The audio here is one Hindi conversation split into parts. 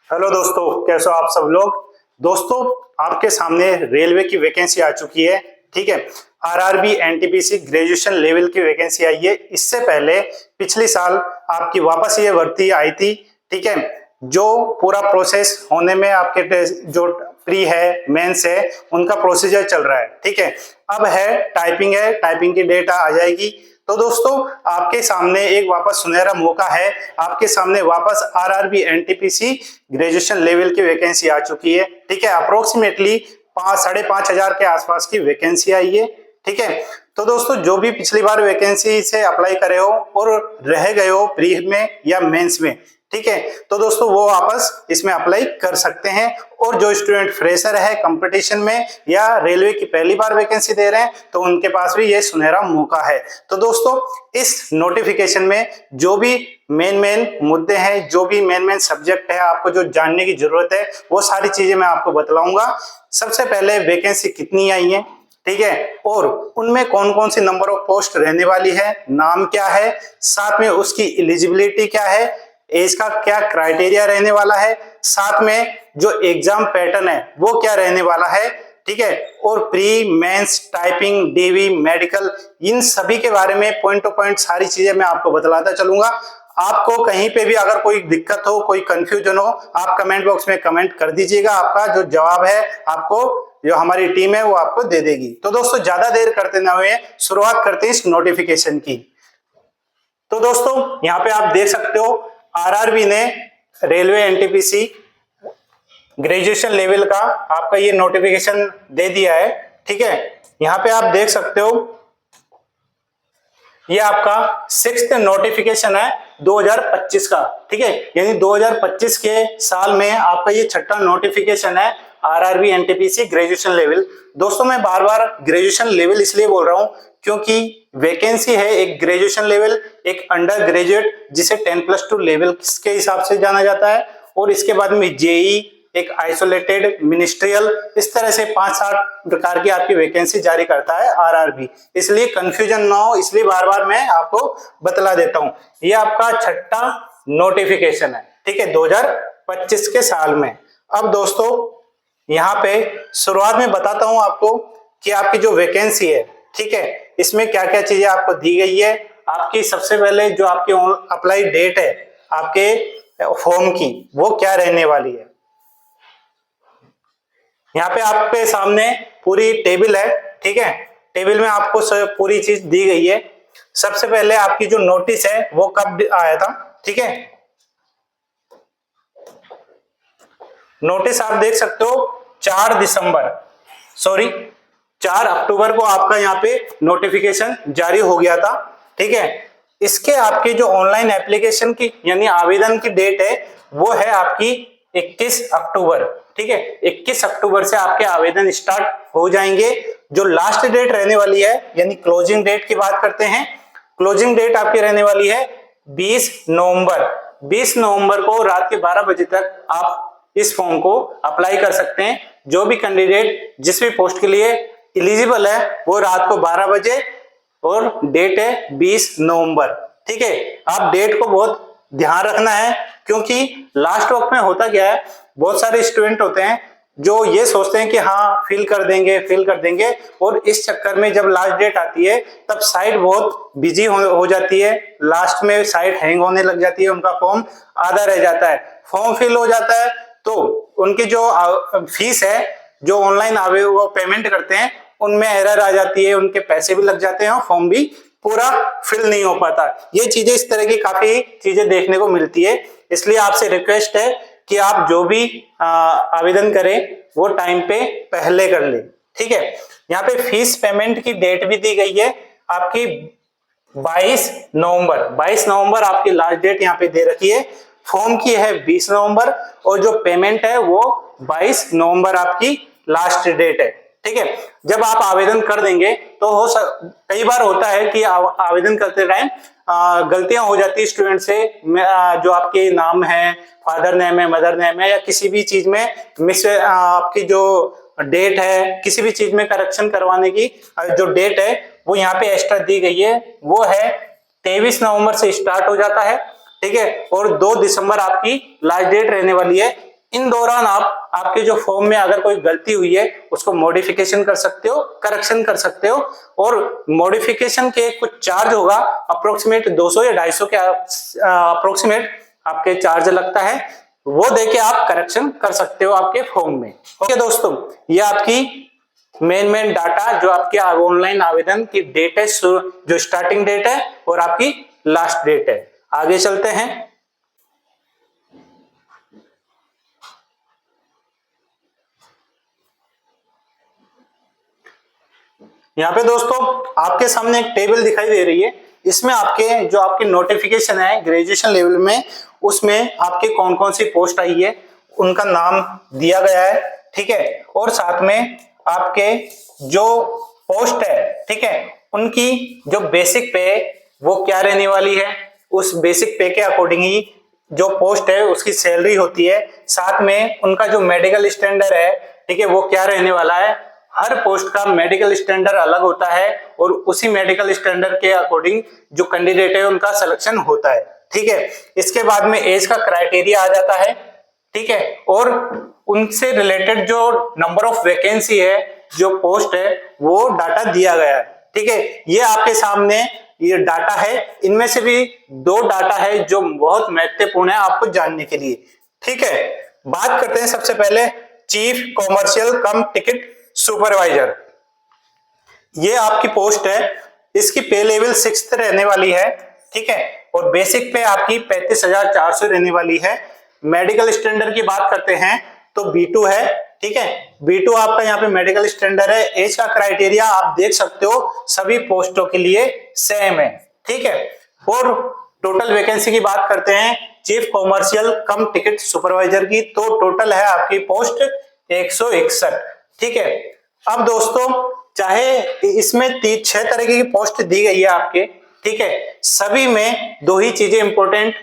हेलो दोस्तों, कैसे हो आप सब लोग। दोस्तों, आपके सामने रेलवे की वैकेंसी आ चुकी है। ठीक है, आरआरबी एनटीपीसी ग्रेजुएशन लेवल की वैकेंसी आई है। इससे पहले पिछले साल आपकी वापस ये भर्ती आई थी। ठीक है, जो पूरा प्रोसेस होने में आपके जो प्री है, मेंस है, उनका प्रोसीजर चल रहा है। ठीक है, अब है टाइपिंग की डेट आ जाएगी। तो दोस्तों, आपके सामने एक वापस सुनहरा मौका है। आपके सामने वापस आरआरबी एनटीपीसी ग्रेजुएशन लेवल की वैकेंसी आ चुकी है। ठीक है, अप्रोक्सीमेटली 5,500 के आसपास की वैकेंसी आई है। ठीक है, तो दोस्तों, जो भी पिछली बार वैकेंसी से अप्लाई करे हो और रह गए हो प्री में या मेंस में, ठीक है, तो दोस्तों वो वापस इसमें अप्लाई कर सकते हैं। और जो स्टूडेंट फ्रेशर है कंपटीशन में या रेलवे की पहली बार वैकेंसी दे रहे हैं, तो उनके पास भी ये सुनहरा मौका है। तो दोस्तों, इस नोटिफिकेशन में जो भी मेन मुद्दे हैं, जो भी मेन सब्जेक्ट है, आपको जो जानने की जरूरत है, वो सारी चीजें मैं आपको बतलाऊंगा। सबसे पहले वैकेंसी कितनी आई है, ठीक है, और उनमें कौन कौन सी नंबर ऑफ पोस्ट रहने वाली है, नाम क्या है, साथ में उसकी एलिजिबिलिटी क्या है, एज का क्या क्राइटेरिया रहने वाला है, साथ में जो एग्जाम पैटर्न है वो क्या रहने वाला है। ठीक है, और pre mains typing DV medical, इन सभी के बारे में पॉइंट टू पॉइंट सारी चीजें मैं आपको बतलाता चलूंगा। आपको कहीं पे भी अगर कोई दिक्कत हो, कोई कंफ्यूजन हो, आप कमेंट बॉक्स में कमेंट कर दीजिएगा। आपका जो जवाब है आपको जो हमारी टीम है वो आपको दे देगी। तो दोस्तों, ज्यादा देर करते ना हुए शुरुआत करते हैं इस नोटिफिकेशन की। तो दोस्तों, यहाँ पे आप देख सकते हो आरआरबी ने रेलवे एनटीपीसी ग्रेजुएशन लेवल का आपका ये नोटिफिकेशन दे दिया है। ठीक है, यहाँ पे आप देख सकते हो ये आपका 6th नोटिफिकेशन है 2025 का। ठीक है, यानी 2025 के साल में आपका ये 6ठा नोटिफिकेशन है आरआरबी एनटीपीसी ग्रेजुएशन लेवल। दोस्तों, मैं बार बार ग्रेजुएशन लेवल इसलिए बोल रहा हूं क्योंकि वैकेंसी है एक ग्रेजुएशन लेवल, एक अंडर ग्रेजुएट जिसे 10+2 लेवल के हिसाब से जाना जाता है, और इसके बाद में जेई, एक आइसोलेटेड, मिनिस्ट्रियल, इस तरह से 5-7 प्रकार की आपकी वैकेंसी जारी करता है आरआरबी। इसलिए कंफ्यूजन ना हो, इसलिए बार बार मैं आपको बतला देता हूं। ये आपका 6ठा नोटिफिकेशन है। ठीक है, 2025 के साल में। अब दोस्तों, यहाँ पे शुरुआत में बताता हूं आपको कि आपकी जो वैकेंसी है, ठीक है, इसमें क्या क्या चीजें आपको दी गई है। आपकी सबसे पहले जो आपकी अप्लाई डेट है आपके फॉर्म की, वो क्या रहने वाली है। यहाँ पे आपके सामने पूरी टेबल है। ठीक है, टेबल में आपको पूरी चीज दी गई है। सबसे पहले आपकी जो नोटिस है वो कब आया था। ठीक है, नोटिस आप देख सकते हो 4 अक्टूबर को आपका यहाँ पे नोटिफिकेशन जारी हो गया था। ठीक है, इसके आपके जो ऑनलाइन एप्लीकेशन की यानी आवेदन की डेट है वो है आपकी 21 अक्टूबर। ठीक है, 21 अक्टूबर से आपके आवेदन स्टार्ट हो जाएंगे। जो लास्ट डेट रहने वाली है यानी क्लोजिंग डेट की बात करते हैं, क्लोजिंग डेट आपकी रहने वाली है 20 नवंबर। 20 नवंबर को रात के 12 बजे तक आप इस फॉर्म को अप्लाई कर सकते हैं। जो भी कैंडिडेट जिस भी पोस्ट के लिए एलिजिबल है वो रात को 12 बजे, और डेट है 20 नवंबर। ठीक है, आप डेट को बहुत ध्यान रखना है क्योंकि लास्ट वक्त में होता क्या है, बहुत सारे स्टूडेंट होते हैं जो ये सोचते हैं कि हाँ फिल कर देंगे, और इस चक्कर में जब लास्ट डेट आती है तब साइट बहुत बिजी हो जाती है। लास्ट में साइट हैंग होने लग जाती है, उनका फॉर्म आधा रह जाता है, फॉर्म फिल हो जाता है, तो उनकी जो फीस है जो ऑनलाइन वो पेमेंट करते हैं उनमें एरर आ जाती है, उनके पैसे भी लग जाते हैं और फॉर्म भी पूरा फिल नहीं हो पाता। ये चीजें, इस तरह की काफी चीजें देखने को मिलती है। इसलिए आपसे रिक्वेस्ट है कि आप जो भी आवेदन करें वो टाइम पे पहले कर ले। ठीक है, यहाँ पे फीस पेमेंट की डेट भी दी गई है आपकी 22 नवंबर आपकी लास्ट डेट यहाँ पे दे रखी है। फॉर्म की है 20 नवंबर और जो पेमेंट है वो 22 नवंबर आपकी लास्ट डेट है। ठीक है, जब आप आवेदन कर देंगे तो कई बार होता है कि आवेदन करते टाइम गलतियां हो जाती है स्टूडेंट से, जो आपके नाम है, फादर नेम है, मदर नेम है, या किसी भी चीज में आपकी जो डेट है, किसी भी चीज में करेक्शन करवाने की जो डेट है वो यहाँ पे एक्स्ट्रा दी गई है, वो है 23 नवंबर से स्टार्ट हो जाता है। ठीक है, और 2 दिसंबर आपकी लास्ट डेट रहने वाली है। इन दौरान आप आपके जो फॉर्म में अगर कोई गलती हुई है उसको मॉडिफिकेशन कर सकते हो, करेक्शन कर सकते हो, और मॉडिफिकेशन के कुछ चार्ज होगा, अप्रोक्सीमेट 200 या 250 के अप्रोक्सीमेट आपके चार्ज लगता है, वो देके आप करेक्शन कर सकते हो आपके फॉर्म में। ओके दोस्तों, ये आपकी मेन डाटा जो आपके ऑनलाइन आवेदन की डेट है, जो स्टार्टिंग डेट है और आपकी लास्ट डेट है। आगे चलते हैं। यहाँ पे दोस्तों आपके सामने एक टेबल दिखाई दे रही है, इसमें आपके जो आपकी नोटिफिकेशन है ग्रेजुएशन लेवल में, उसमें आपके कौन कौन सी पोस्ट आई है उनका नाम दिया गया है, ठीक है, और साथ में आपके जो पोस्ट है, ठीक है, उनकी जो बेसिक पे वो क्या रहने वाली है, उस बेसिक पे के अकॉर्डिंग ही जो पोस्ट है उसकी सैलरी होती है, साथ में उनका जो मेडिकल स्टैंडर्ड है, ठीक है, वो क्या रहने वाला है। हर पोस्ट का मेडिकल स्टैंडर्ड अलग होता है और उसी मेडिकल स्टैंडर्ड के अकॉर्डिंग जो कैंडिडेट है उनका सिलेक्शन होता है, ठीक है। इसके बाद में एज का क्राइटेरिया आ जाता है, ठीक है, और उनसे रिलेटेड जो नंबर ऑफ वैकेंसी है, जो पोस्ट है, वो डाटा दिया गया है, ठीक है। ये आपके सामने ये डाटा है, इनमें से भी 2 डाटा है जो बहुत महत्वपूर्ण है आपको जानने के लिए, ठीक है। बात करते हैं सबसे पहले चीफ कॉमर्शियल कम टिकट सुपरवाइजर। ये आपकी पोस्ट है, इसकी पे लेवल 6th रहने वाली है, ठीक है, और बेसिक पे आपकी 35,400 रहने वाली है। मेडिकल स्टैंडर्ड की बात करते हैं तो B2 है, ठीक है, B2 आपका यहाँ पे मेडिकल स्टैंडर्ड है। एज का क्राइटेरिया आप देख सकते हो सभी पोस्टों के लिए सेम है, ठीक है। और टोटल वैकेंसी की बात करते हैं चीफ कॉमर्शियल कम टिकट सुपरवाइजर की, तो टोटल है आपकी पोस्ट 161, ठीक है। अब दोस्तों चाहे इसमें 6 तरह की पोस्ट दी गई है आपके, ठीक है, सभी में 2 ही चीजें इंपॉर्टेंट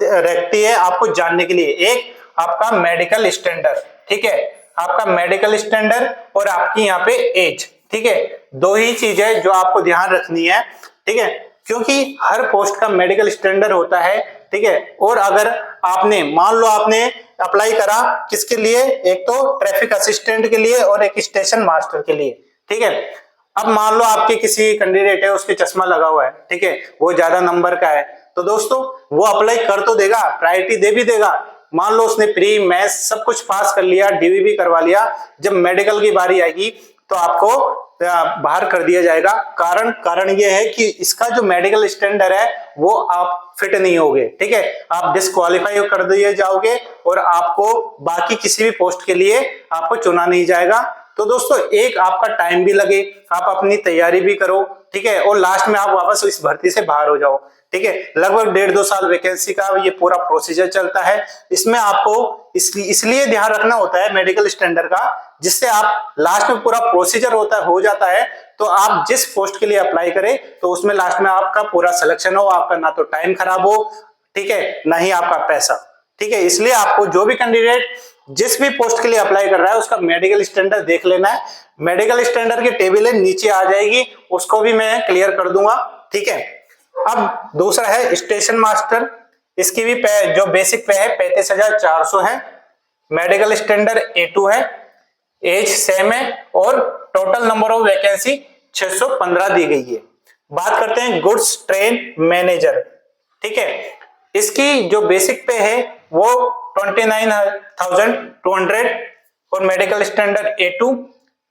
रखती है आपको जानने के लिए। एक आपका मेडिकल स्टैंडर्ड, ठीक है, आपका मेडिकल स्टैंडर्ड और आपकी यहाँ पे एज, ठीक है, 2 ही चीजें जो आपको ध्यान रखनी है, ठीक है, क्योंकि हर पोस्ट का मेडिकल स्टैंडर्ड होता है, ठीक है। और अगर आपने मान लो आपने अप्लाई करा किसके लिए, एक तो ट्रैफिक असिस्टेंट के लिए और एक स्टेशन मास्टर के लिए, ठीक है। अब मान लो आपके किसी कैंडिडेट है उसके चश्मा लगा हुआ है, ठीक है, वो ज्यादा नंबर का है, तो दोस्तों वो अप्लाई कर तो देगा, प्रायोरिटी दे भी देगा। मान लो उसने प्री मैथ्स सब कुछ पास कर लिया, डीवी भी करवा लिया, जब मेडिकल की बारी आएगी तो आपको बाहर कर दिया जाएगा। कारण ये है कि इसका जो मेडिकल स्टैंडर्ड है वो आप फिट नहीं होगे, ठीक है, आप डिस्क्वालीफाई कर दिए जाओगे और आपको बाकी किसी भी पोस्ट के लिए आपको चुना नहीं जाएगा। तो दोस्तों एक आपका टाइम भी लगे, आप अपनी तैयारी भी करो, ठीक है, और लास्ट में आप वापस इस भर्ती से बाहर हो जाओ, ठीक है। लगभग 1.5-2 साल वैकेंसी का ये पूरा प्रोसीजर चलता है। इसमें आपको इसलिए ध्यान रखना होता है मेडिकल स्टैंडर्ड का, जिससे आप लास्ट में पूरा प्रोसीजर हो जाता है, तो आप जिस पोस्ट के लिए अप्लाई करें तो उसमें लास्ट में आपका पूरा सिलेक्शन हो, आपका ना तो टाइम खराब हो, ठीक है, ना ही आपका पैसा, ठीक है। इसलिए आपको जो भी कैंडिडेट जिस भी पोस्ट के लिए अप्लाई कर रहा है उसका मेडिकल स्टैंडर्ड देख लेना है। मेडिकल स्टैंडर्ड की टेबल नीचे आ जाएगी, उसको भी मैं क्लियर कर दूंगा, ठीक है। अब दूसरा है स्टेशन मास्टर, इसकी भी जो बेसिक पे है 35,400 है, मेडिकल स्टैंडर्ड A2 है, एज सेम है और टोटल नंबर ऑफ वैकेंसी 615 दी गई है। बात करते हैं गुड्स ट्रेन मैनेजर, ठीक है, इसकी जो बेसिक पे है वो 29,200 और medical standard A2,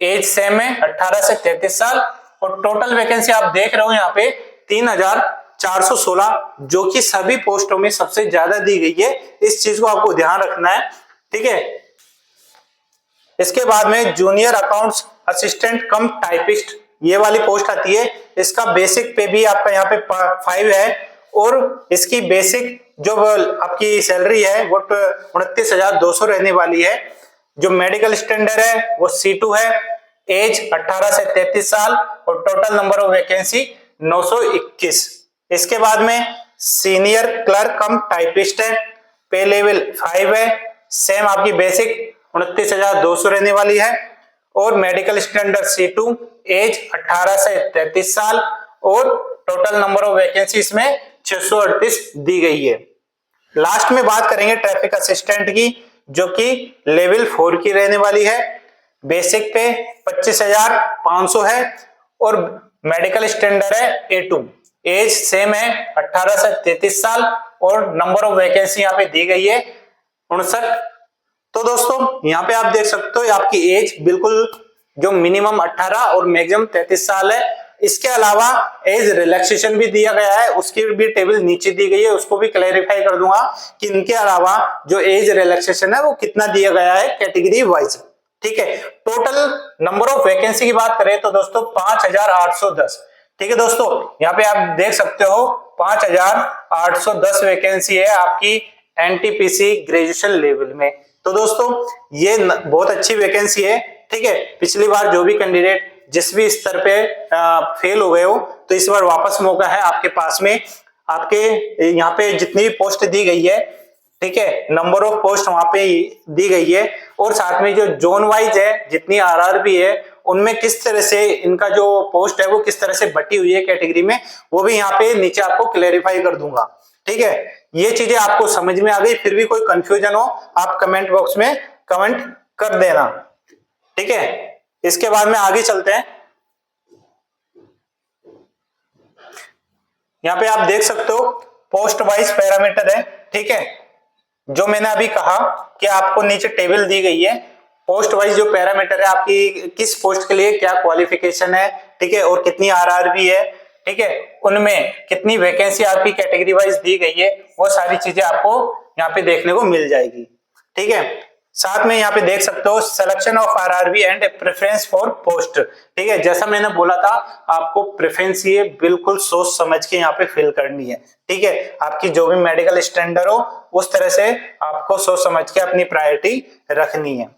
as same है 18 से 33 साल, और टोटल वैकेंसी आप देख रहे हो यहाँ पे 3,416, जो कि सभी पोस्टों में सबसे ज्यादा दी गई है। इस चीज को आपको ध्यान रखना है, ठीक है। इसके बाद में junior accounts assistant cum typist, ये वाली पोस्ट आती है। इसका बेसिक पे भी आपका यहाँ पे 5 है और इसकी बेसिक जो आपकी सैलरी है वो 29,200 रहने वाली है। जो मेडिकल स्टैंडर्ड है वो C2 है, एज 18 से 33 साल और टोटल नंबर ऑफ वैकेंसी 921। इसके बाद में सीनियर क्लर्क कम टाइपिस्ट है, पे लेवल 5 है, सेम आपकी बेसिक 29,200 रहने वाली है और मेडिकल स्टैंडर्ड C2, एज 18 से 33 साल और टोटल नंबर ऑफ वैकेंसी इसमें 638 दी गई है। लास्ट में बात करेंगे ट्रैफिक असिस्टेंट की, जो कि लेवल 4 की रहने वाली है। बेसिक पे 25,500 है और मेडिकल स्टैंडर्ड है A2। एज सेम है 18 से 33 साल और नंबर ऑफ वैकेंसी यहाँ पे दी गई है 59। तो दोस्तों यहाँ पे आप देख सकते हो आपकी एज बिल्कुल जो मिनिमम 18 और मैक्सिमम 33 साल है। इसके अलावा एज रिलैक्सेशन भी दिया गया है, उसकी भी टेबल नीचे दी गई है, उसको भी क्लैरिफाई कर दूंगा कि इनके अलावा जो एज रिलैक्सेशन है वो कितना दिया गया है कैटेगरी वाइज। ठीक है, टोटल नंबर ऑफ वैकेंसी की बात करें तो दोस्तों 5,810। ठीक है दोस्तों, यहाँ पे आप देख सकते हो 5,810 वैकेंसी है आपकी एनटीपीसी ग्रेजुएशन लेवल में। तो दोस्तों ये बहुत अच्छी वैकेंसी है। ठीक है, पिछली बार जो भी कैंडिडेट जिस भी स्तर पे फेल हो गए हो तो इस बार वापस मौका है आपके पास में। आपके यहाँ पे जितनी भी पोस्ट दी गई है, ठीक है, नंबर ऑफ पोस्ट वहां पे दी गई है और साथ में जो जोन वाइज है जितनी आरआरबी है उनमें किस तरह से इनका जो पोस्ट है वो किस तरह से बटी हुई है कैटेगरी में, वो भी यहाँ पे नीचे आपको क्लेरिफाई कर दूंगा। ठीक है, ये चीजें आपको समझ में आ गई, फिर भी कोई कंफ्यूजन हो आप कमेंट बॉक्स में कमेंट कर देना। ठीक है, इसके बाद में आगे चलते हैं। यहाँ पे आप देख सकते हो पोस्ट वाइज पैरामीटर है। ठीक है, जो मैंने अभी कहा कि आपको नीचे टेबल दी गई है, पोस्ट वाइज जो पैरामीटर है आपकी किस पोस्ट के लिए क्या क्वालिफिकेशन है, ठीक है, और कितनी आरआरबी है, ठीक है, उनमें कितनी वैकेंसी आपकी कैटेगरी वाइज दी गई है, वो सारी चीजें आपको यहाँ पे देखने को मिल जाएगी। ठीक है, साथ में यहाँ पे देख सकते हो selection of RRB and preference for post. ठीक है, जैसा मैंने बोला था आपको प्रेफरेंस ये बिल्कुल सोच समझ के यहाँ पे फिल करनी है। ठीक है, आपकी जो भी मेडिकल स्टैंडर्ड हो उस तरह से आपको सोच समझ के अपनी प्रायोरिटी रखनी है।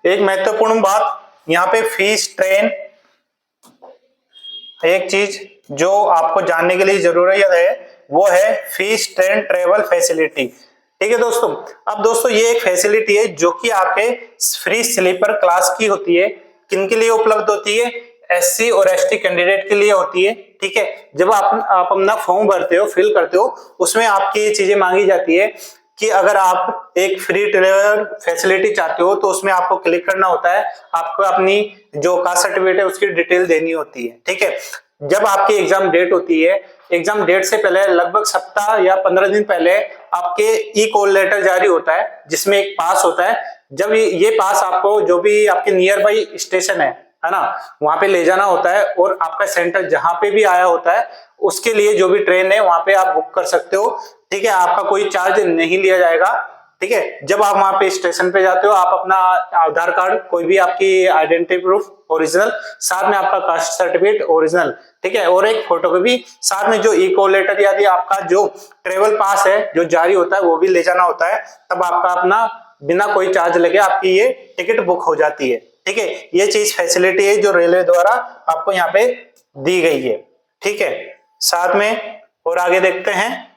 एक महत्वपूर्ण बात यहाँ पे फीस ट्रेन, एक चीज जो आपको जानने के लिए जरूरत है वो है फीस ट्रेन ट्रेवल फैसिलिटी। ठीक है दोस्तों, अब दोस्तों ये एक फैसिलिटी है जो कि आपके फ्री स्लीपर क्लास की होती है। किन के लिए उपलब्ध होती है? एससी और एसटी कैंडिडेट के लिए होती है। ठीक है, जब आप अपना फॉर्म भरते हो फिल करते हो उसमें आपकी ये चीजें मांगी जाती है कि अगर आप एक फ्री ट्रेवल फैसिलिटी चाहते हो तो उसमें आपको क्लिक करना होता है, आपको अपनी जो कास्ट सर्टिफिकेट है उसकी डिटेल देनी होती है। ठीक है, जब आपकी एग्जाम डेट होती है, एग्जाम डेट से पहले लगभग सप्ताह या 15 दिन पहले आपके ई कॉल लेटर जारी होता है जिसमें एक पास होता है। जब ये पास आपको जो भी आपके नियर बाई स्टेशन है ना, वहां पे ले जाना होता है और आपका सेंटर जहां पे भी आया होता है उसके लिए जो भी ट्रेन है वहां पे आप बुक कर सकते हो। ठीक है, आपका कोई चार्ज नहीं लिया जाएगा। ठीक है, जब आप वहां पे स्टेशन पे जाते हो आप अपना आधार कार्ड, कोई भी आपकी आइडेंटिटी प्रूफ ओरिजिनल, साथ में आपका कास्ट सर्टिफिकेट ओरिजिनल, ठीक है, और एक फोटोकॉपी, साथ में जो ई कॉल लेटर यानी आपका जो ट्रेवल पास है जो जारी होता है वो भी ले जाना होता है। तब आपका अपना बिना कोई चार्ज लगे आपकी ये टिकट बुक हो जाती है। ठीक है, ये चीज फैसिलिटी है जो रेलवे द्वारा आपको यहाँ पे दी गई है। ठीक है, साथ में और आगे देखते हैं।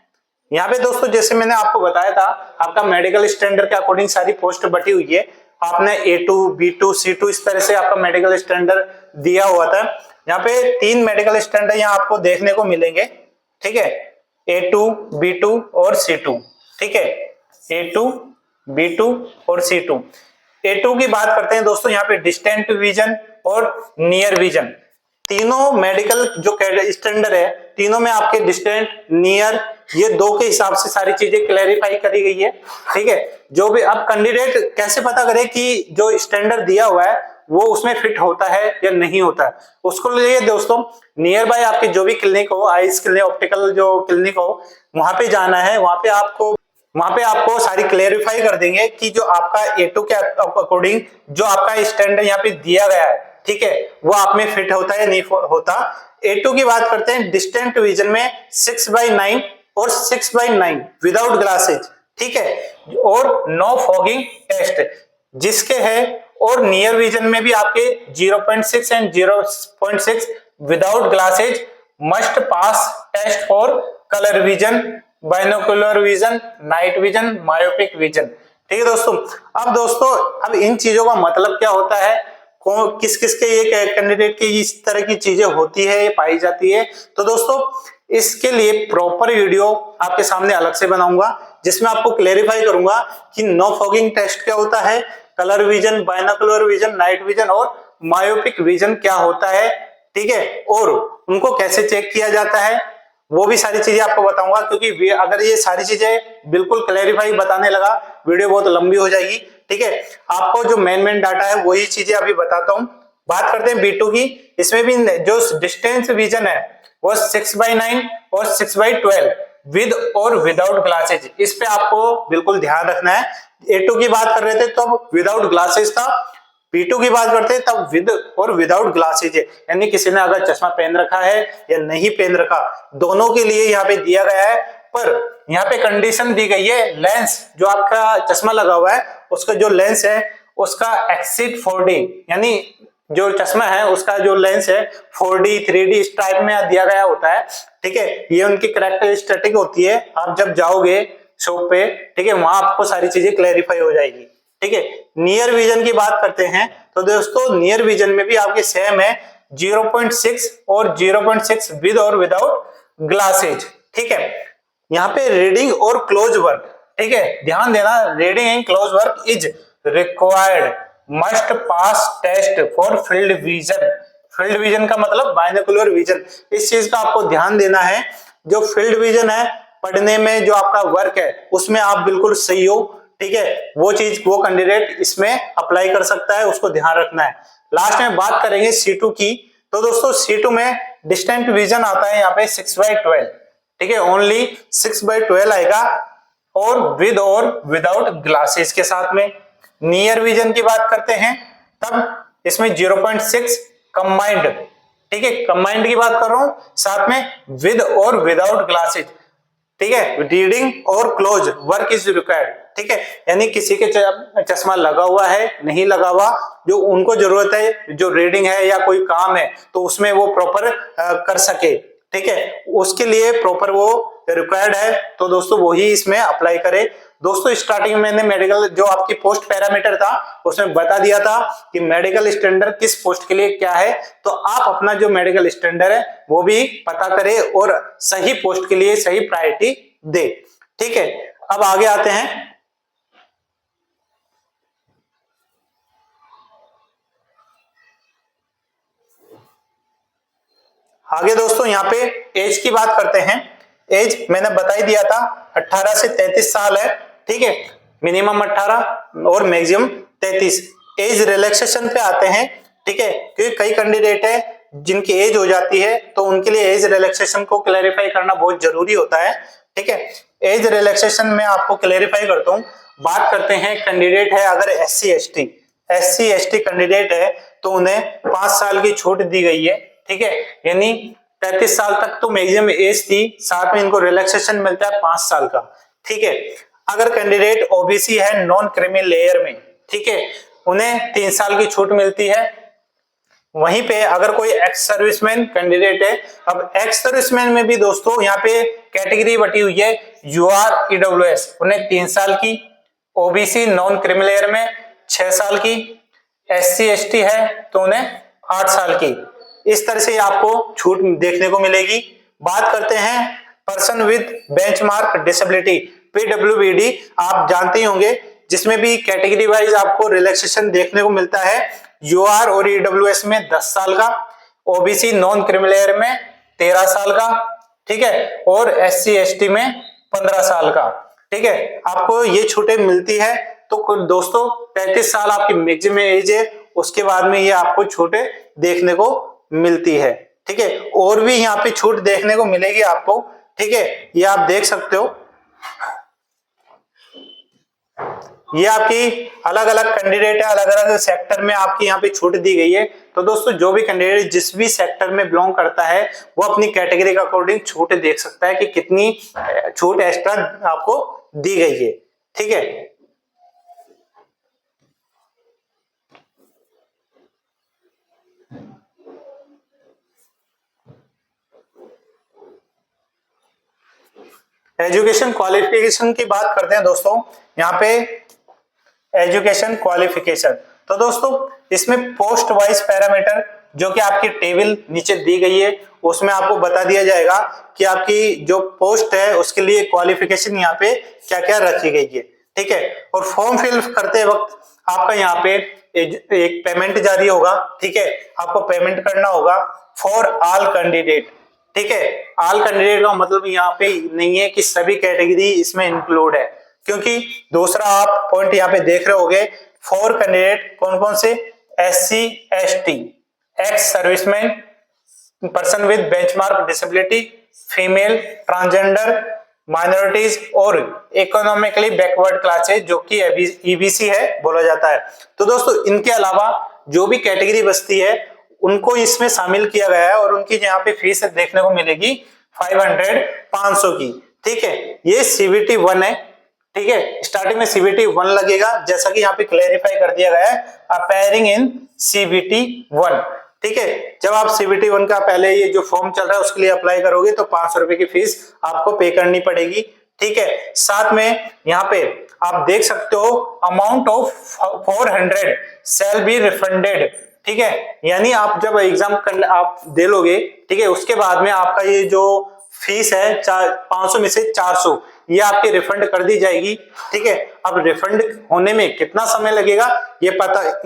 यहाँ पे दोस्तों जैसे मैंने आपको बताया था आपका मेडिकल स्टैंडर्ड के अकॉर्डिंग सारी पोस्ट बटी हुई है। आपने A2, B2, C2 इस तरह से आपका मेडिकल स्टैंडर्ड दिया हुआ था। यहाँ पे 3 मेडिकल स्टैंडर्ड यहाँ आपको देखने को मिलेंगे। ठीक है, A2, B2 और C2। ठीक है, A2, B2 और C2। A2 की बात करते हैं दोस्तों, यहाँ पे डिस्टेंट विजन और नियर विजन, तीनों मेडिकल जो स्टैंडर्ड है तीनों में आपके डिस्टेंट, नियर, ये 2 के हिसाब से सारी चीजें क्लैरिफाई करी गई है। ठीक है, जो भी अब कैंडिडेट कैसे पता करे कि जो स्टैंडर्ड दिया हुआ है वो उसमें फिट होता है या नहीं होता है, उसको लिए दोस्तों नियर बाय आपके जो भी क्लिनिक हो, आईज क्लिनिक, ऑप्टिकल जो क्लिनिक हो, वहां पे जाना है। वहां पे आपको सारी क्लेरिफाई कर देंगे कि जो आपका A2 के अकॉर्डिंग जो आपका स्टैंडर्ड यहाँ पे दिया गया है, ठीक है, वो आप में फिट होता है नहीं होता। A2 की बात करते हैं, डिस्टेंट विजन में 6/9 और 6/9 विदाउट ग्लासेज। ठीक है, और नो फॉगिंग टेस्ट जिसके है और नियर विजन में भी आपके 0.6 and 0.6 without glasses must pass test for colour vision, binocular vision, night vision, myopic vision. ठीक है दोस्तों। अब दोस्तों अब इन चीजों का मतलब क्या होता है, किस किस के ये कैंडिडेट की इस तरह की चीजें होती है, ये पाई जाती है। तो दोस्तों इसके लिए प्रॉपर वीडियो आपके सामने अलग से बनाऊंगा, जिसमें आपको क्लेरिफाई करूंगा कि नो फॉगिंग टेस्ट क्या होता है, colour vision, binocular vision, night vision और मायोपिक विजन क्या होता है। ठीक है, और उनको कैसे चेक किया जाता है, वो भी सारी चीजें आपको बताऊंगा, क्योंकि अगर ये सारी चीजें बिल्कुल क्लैरिफाई बताने लगा वीडियो बहुत लंबी हो जाएगी। ठीक है, आपको जो मेन डाटा है वही चीजें अभी बताता हूं। बात करते हैं B2 की। इसमें भी जो डिस्टेंस विजन है वो 6/9 और 6/12 विद और विदाउट ग्लासेज, इस पे आपको बिल्कुल ध्यान रखना है। A2 की बात कर रहे थे तब विदाउट ग्लासेज था, B2 की बात करते हैं तब विद और विदाउट ग्लासेज है, यानी किसी ने अगर चश्मा पहन रखा है या नहीं पहन रखा, दोनों के लिए यहाँ पे दिया गया है। पर यहाँ पे कंडीशन दी गई है, लेंस जो आपका चश्मा लगा हुआ है उसका जो लेंस है उसका एक्सिड 4D, यानी जो चश्मा है उसका जो लेंस है 4D 3D इस टाइप में दिया गया होता है। ठीक है, ये उनकी कैरेक्टरिस्टिक होती है। आप जब जाओगे शॉप पे, ठीक है, वहां आपको सारी चीजें क्लैरिफाई हो जाएगी। ठीक है, नियर विजन की बात करते हैं तो दोस्तों नियर विजन में भी आपके सेम है 0.6 और 0.6 विद और विदाउट ग्लासेज। ठीक है, यहाँ पे रीडिंग और क्लोज वर्क, ठीक है, ध्यान देना, reading and close work is required, must pass test for field vision. Field vision का मतलब बाइनोकुलर विजन, इस चीज का आपको ध्यान देना है। जो फील्ड विजन है, पढ़ने में जो आपका वर्क है उसमें आप बिल्कुल सही हो। ठीक है, वो चीज वो कैंडिडेट इसमें अप्लाई कर सकता है, उसको ध्यान रखना है। लास्ट में बात करेंगे C2 की। तो दोस्तों C2 में डिस्टेंट विजन आता है यहाँ पे 6/12, ठीक है, ओनली 6/12 आएगा और विद और विदाउट ग्लासेस के साथ में। नियर विजन की बात करते हैं तब इसमें 0.6 कंबाइंड, ठीक है, कंबाइंड की बात कर रहा हूं, साथ में विद और विदाउट ग्लासेस। ठीक है, रीडिंग और क्लोज वर्क इज रिक्वायर्ड। ठीक है, यानी किसी के चश्मा लगा हुआ है नहीं लगा हुआ, जो उनको जरूरत है जो रीडिंग है या कोई काम है तो उसमें वो प्रॉपर कर सके। ठीक है, उसके लिए प्रॉपर वो रिक्वायर्ड है, तो दोस्तों वही इसमें अप्लाई करे। दोस्तों स्टार्टिंग में मैंने मेडिकल जो आपकी पोस्ट पैरामीटर था उसमें बता दिया था कि मेडिकल स्टैंडर्ड किस पोस्ट के लिए क्या है, तो आप अपना जो मेडिकल स्टैंडर्ड है वो भी पता करें और सही पोस्ट के लिए सही प्रायोरिटी दे। ठीक है, अब आगे आते हैं। आगे दोस्तों यहाँ पे एज की बात करते हैं। एज मैंने बता ही दिया था 18 से 33 साल है। ठीक है, मिनिमम 18 और मैक्सिमम 33। एज रिलैक्सेशन पे आते हैं। ठीक है, क्योंकि कई कैंडिडेट है जिनकी एज हो जाती है तो उनके लिए एज रिलैक्सेशन को क्लैरिफाई करना बहुत जरूरी होता है। ठीक है, एज रिलैक्सेशन में आपको क्लैरिफाई करता हूँ। बात करते हैं कैंडिडेट है अगर SC ST कैंडिडेट है तो उन्हें 5 साल की छूट दी गई है। ठीक है, यानी 33 साल तक तो मैक्सिमम एज थी, साथ में इनको रिलैक्सेशन मिलता है 5 साल का। ठीक है, अगर कैंडिडेट OBC है नॉन क्रीमी लेयर में, ठीक है, उन्हें 3 साल की छूट मिलती है। वहीं पे अगर कोई एक्स सर्विसमैन कैंडिडेट है, अब एक्स सर्विसमैन में भी दोस्तों यहाँ पे कैटेगरी बटी हुई है UR EWS, उन्हें 3 साल की, OBC नॉन क्रीमी लेयर में 6 साल की, SC ST है तो उन्हें 8 साल की। इस तरह से आपको छूट देखने को मिलेगी। बात करते हैं person with benchmark disability PWBD, आप जानते ही होंगे, जिसमें भी कैटेगरी वाइज आपको रिलैक्सेशन देखने को मिलता है। UR और EWS में 10 साल का, OBC नॉन क्रीमी लेयर में 13 साल का, ठीक है, और SC ST में 15 साल का। ठीक है, आपको ये छूटें मिलती है। तो दोस्तों 33 साल आपकी मैक्सिमम एज है, उसके बाद में ये आपको छूटें देखने को मिलती है। ठीक है, और भी यहाँ पे छूट देखने को मिलेगी आपको। ठीक है, ये आप देख सकते हो, ये आपकी अलग अलग कैंडिडेट है, अलग अलग सेक्टर में आपकी यहाँ पे छूट दी गई है। तो दोस्तों जो भी कैंडिडेट जिस भी सेक्टर में बिलोंग करता है वो अपनी कैटेगरी के अकॉर्डिंग छूट देख सकता है कि कितनी छूट एक्स्ट्रा आपको दी गई है। ठीक है, एजुकेशन क्वालिफिकेशन की बात करते हैं दोस्तों, यहाँ पे एजुकेशन क्वालिफिकेशन। तो दोस्तों इसमें पोस्ट वाइज पैरामीटर जो कि आपकी टेबल नीचे दी गई है उसमें आपको बता दिया जाएगा कि आपकी जो पोस्ट है उसके लिए क्वालिफिकेशन यहाँ पे क्या क्या रखी गई है, ठीक है। और फॉर्म फिल करते वक्त आपका यहाँ पे एक पेमेंट जारी होगा, ठीक है, आपको पेमेंट करना होगा फॉर ऑल कैंडिडेट, ठीक है। ऑल कैंडिडेट का मतलब यहाँ पे नहीं है कि सभी कैटेगरी इसमें इंक्लूड है, क्योंकि दूसरा आप पॉइंट यहाँ पे देख रहे होगे फॉर कैंडिडेट कौन कौन से, SC ST, ex serviceman, person with benchmark disability, female, transgender, minorities और इकोनॉमिकली बैकवर्ड क्लासेस जो कि EBC है बोला जाता है। तो दोस्तों इनके अलावा जो भी कैटेगरी बचती है उनको इसमें शामिल किया गया है और उनकी यहाँ पे फीस देखने को मिलेगी 500 की, ठीक है। ये CBT 1 है, ठीक है। स्टार्टिंग में CBT 1 लगेगा, जैसा कि यहाँ पे क्लैरिफाई कर दिया गया है, अपेयरिंग इन CBT 1, ठीक है। जब आप CBT 1 का पहले ये जो फॉर्म चल रहा है उसके लिए अप्लाई करोगे तो 500 रुपए की फीस आपको पे करनी पड़ेगी, ठीक है। साथ में यहाँ पे आप देख सकते हो amount of 400 shall be refunded, ठीक है। यानी आप जब एग्जाम आप दे लोगे, ठीक है, उसके बाद में आपका ये जो फीस है 500 में से 400 ये आपके रिफंड कर दी जाएगी, ठीक है। अब रिफंड होने में कितना समय लगेगा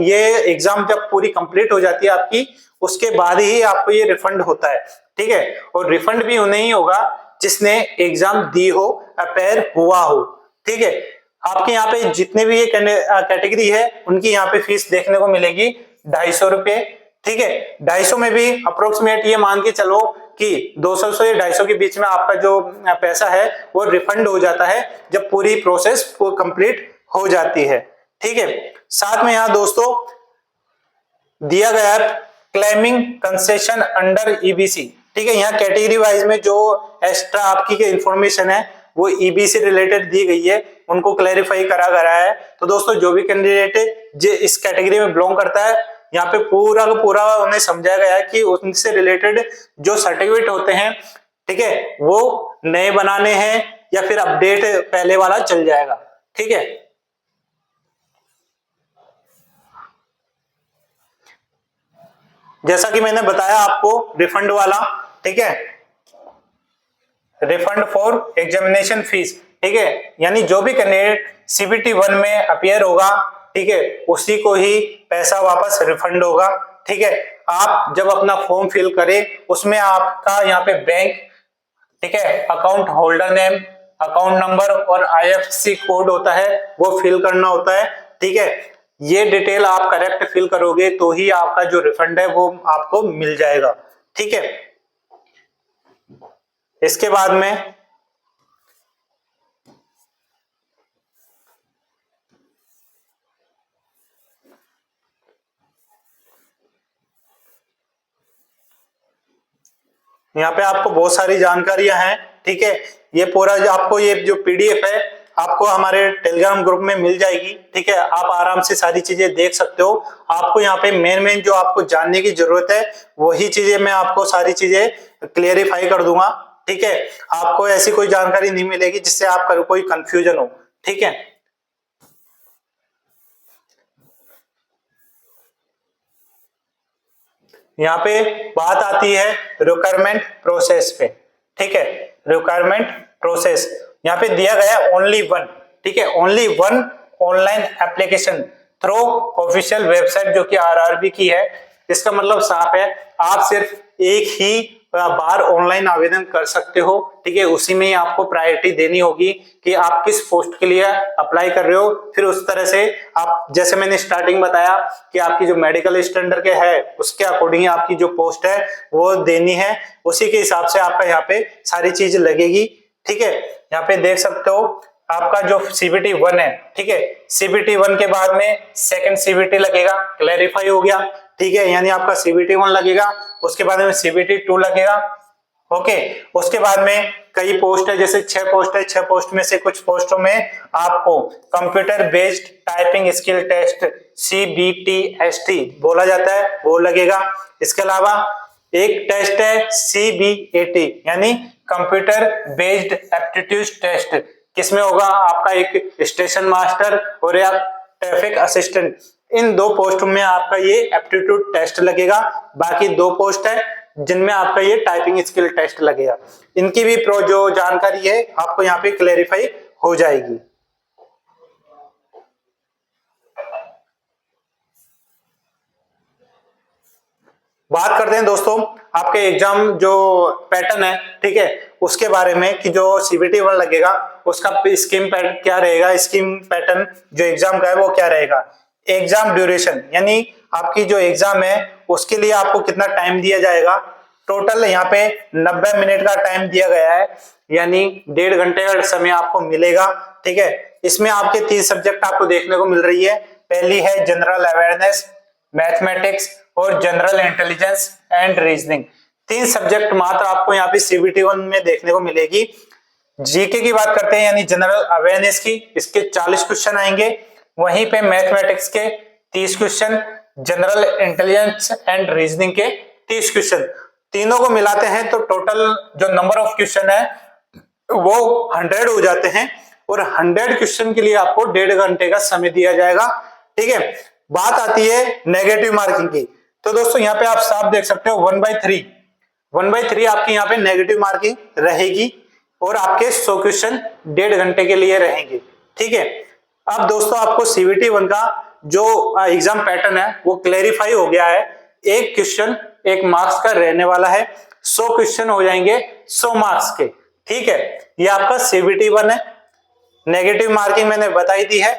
ये एग्जाम जब पूरी कंप्लीट हो जाती है आपकी उसके बाद ही आपको ये रिफंड होता है, ठीक है। और रिफंड भी उन्हें ही होगा जिसने एग्जाम दी हो, अपेयर हुआ हो, ठीक है। आपके यहाँ पे जितने भी ये कैटेगरी है उनकी यहाँ पे फीस देखने को मिलेगी 250 रुपए, ठीक है। 250 में भी अप्रोक्सीमेट ये मान के चलो कि 200 से 250 के बीच में आपका जो पैसा है वो रिफंड हो जाता है जब पूरी प्रोसेस कंप्लीट हो जाती है, ठीक है। साथ में यहाँ दोस्तों दिया गया है क्लेमिंग कंसेशन अंडर EBC, ठीक है। यहाँ कैटेगरी वाइज में जो एक्स्ट्रा आपकी इंफॉर्मेशन है वो EBC रिलेटेड दी गई है, उनको क्लैरिफाई करा गया है। तो दोस्तों जो भी कैंडिडेट जो इस कैटेगरी में बिलोंग करता है यहाँ पे पूरा का पूरा उन्हें समझाया गया है कि उनसे रिलेटेड जो सर्टिफिकेट होते हैं, ठीक है, वो नए बनाने हैं या फिर अपडेट पहले वाला चल जाएगा, ठीक है। जैसा कि मैंने बताया आपको रिफंड वाला, ठीक है, रिफंड फॉर एग्जामिनेशन फीस, ठीक है। यानी जो भी कैंडिडेट CBT 1 में अपीयर होगा, ठीक है, उसी को ही पैसा वापस रिफंड होगा, ठीक है। आप जब अपना फॉर्म फिल करें उसमें आपका यहाँ पे बैंक, ठीक है, account holder name, account number और IFSC कोड होता है वो फिल करना होता है, ठीक है। ये डिटेल आप करेक्ट फिल करोगे तो ही आपका जो रिफंड है वो आपको मिल जाएगा, ठीक है। इसके बाद में यहाँ पे आपको बहुत सारी जानकारियां हैं, ठीक है। ये पूरा जो आपको ये जो PDF है आपको हमारे टेलीग्राम ग्रुप में मिल जाएगी, ठीक है। आप आराम से सारी चीजें देख सकते हो। आपको यहाँ पे मेन जो आपको जानने की जरूरत है वही चीजें मैं आपको सारी चीजें क्लियरिफाई कर दूंगा, ठीक है। आपको ऐसी कोई जानकारी नहीं मिलेगी जिससे आपका कोई कंफ्यूजन हो, ठीक है। यहाँ पे बात आती है रिक्वायरमेंट प्रोसेस पे, ठीक है। रिक्वायरमेंट प्रोसेस यहाँ पे दिया गया ओनली 1, ठीक है, only 1 online application through official website जो कि RRB की है। इसका मतलब साफ है आप सिर्फ एक ही बार ऑनलाइन आवेदन कर सकते हो, ठीक है। उसी में ही आपको प्रायोरिटी देनी होगी कि आप किस पोस्ट के लिए अप्लाई कर रहे हो। फिर उस तरह से आप, जैसे मैंने स्टार्टिंग बताया कि आपकी जो मेडिकल स्टैंडर्ड के है उसके अकॉर्डिंग आपकी जो पोस्ट है वो देनी है, उसी के हिसाब से आपका यहाँ पे सारी चीज लगेगी, ठीक है। यहाँ पे देख सकते हो आपका जो CBT 1 है, ठीक है, CBT 1 के बाद में सेकंड CBT लगेगा, क्लैरिफाई हो गया, ठीक है। यानी आपका CBT 1 लगेगा, उसके बाद में CBT 2 लगेगा, ओके। उसके बाद में कई पोस्ट है, जैसे 6 पोस्ट है, 6 पोस्ट में से कुछ पोस्टों में आपको computer based typing skill test CBTST बोला जाता है वो लगेगा। इसके अलावा एक टेस्ट है CBAT यानी कंप्यूटर बेस्ड एप्टीट्यूड टेस्ट, किसमें होगा आपका एक स्टेशन मास्टर और या ट्रैफिक असिस्टेंट, इन दो पोस्ट में आपका ये एप्टीट्यूड टेस्ट लगेगा। बाकी दो पोस्ट है जिनमें आपका ये टाइपिंग स्किल टेस्ट लगेगा। इनकी भी प्रो जो जानकारी है आपको यहाँ पे क्लेरिफाई हो जाएगी। बात करते हैं दोस्तों आपके एग्जाम जो पैटर्न है, ठीक है, उसके बारे में कि जो CBT 1 लगेगा उसका स्कीम क्या रहेगा, स्कीम पैटर्न जो एग्जाम का है वो क्या रहेगा। एग्जाम ड्यूरेशन यानी आपकी जो एग्जाम है उसके लिए आपको कितना टाइम दिया जाएगा। टोटल यहाँ पे 90 मिनट का टाइम दिया गया है, यानी 1.5 घंटे का समय आपको मिलेगा, ठीक है। इसमें आपके 3 सब्जेक्ट आपको देखने को मिल रही है। पहली है जनरल अवेयरनेस, मैथमेटिक्स और general intelligence and reasoning. 3 subject मात्र आपको यहाँ पे CBT 1 में देखने को मिलेगी। जीके की बात करते हैं यानी जनरल अवेयरनेस की, इसके 40 क्वेश्चन आएंगे। वहीं पे मैथमेटिक्स के 30 question, general intelligence and reasoning के 30 क्वेश्चन, तीनों को मिलाते हैं तो टोटल जो नंबर ऑफ क्वेश्चन है वो 100 हो जाते हैं और 100 क्वेश्चन के लिए आपको 1.5 घंटे का समय दिया जाएगा, ठीक है। बात आती है नेगेटिव मार्किंग की, तो दोस्तों यहाँ पे आप साफ देख सकते हो 1/3 आपकी यहाँ पे नेगेटिव मार्किंग रहेगी और आपके 100 क्वेश्चन 1.5 घंटे के लिए रहेंगे, ठीक है। अब दोस्तों आपको CBT 1 का जो एग्जाम पैटर्न है वो क्लेरिफाई हो गया है। एक क्वेश्चन 1 मार्क्स का रहने वाला है, 100 क्वेश्चन हो जाएंगे 100 मार्क्स के, ठीक है। ये आपका CBT 1 है। नेगेटिव मार्किंग मैंने बताई दी है,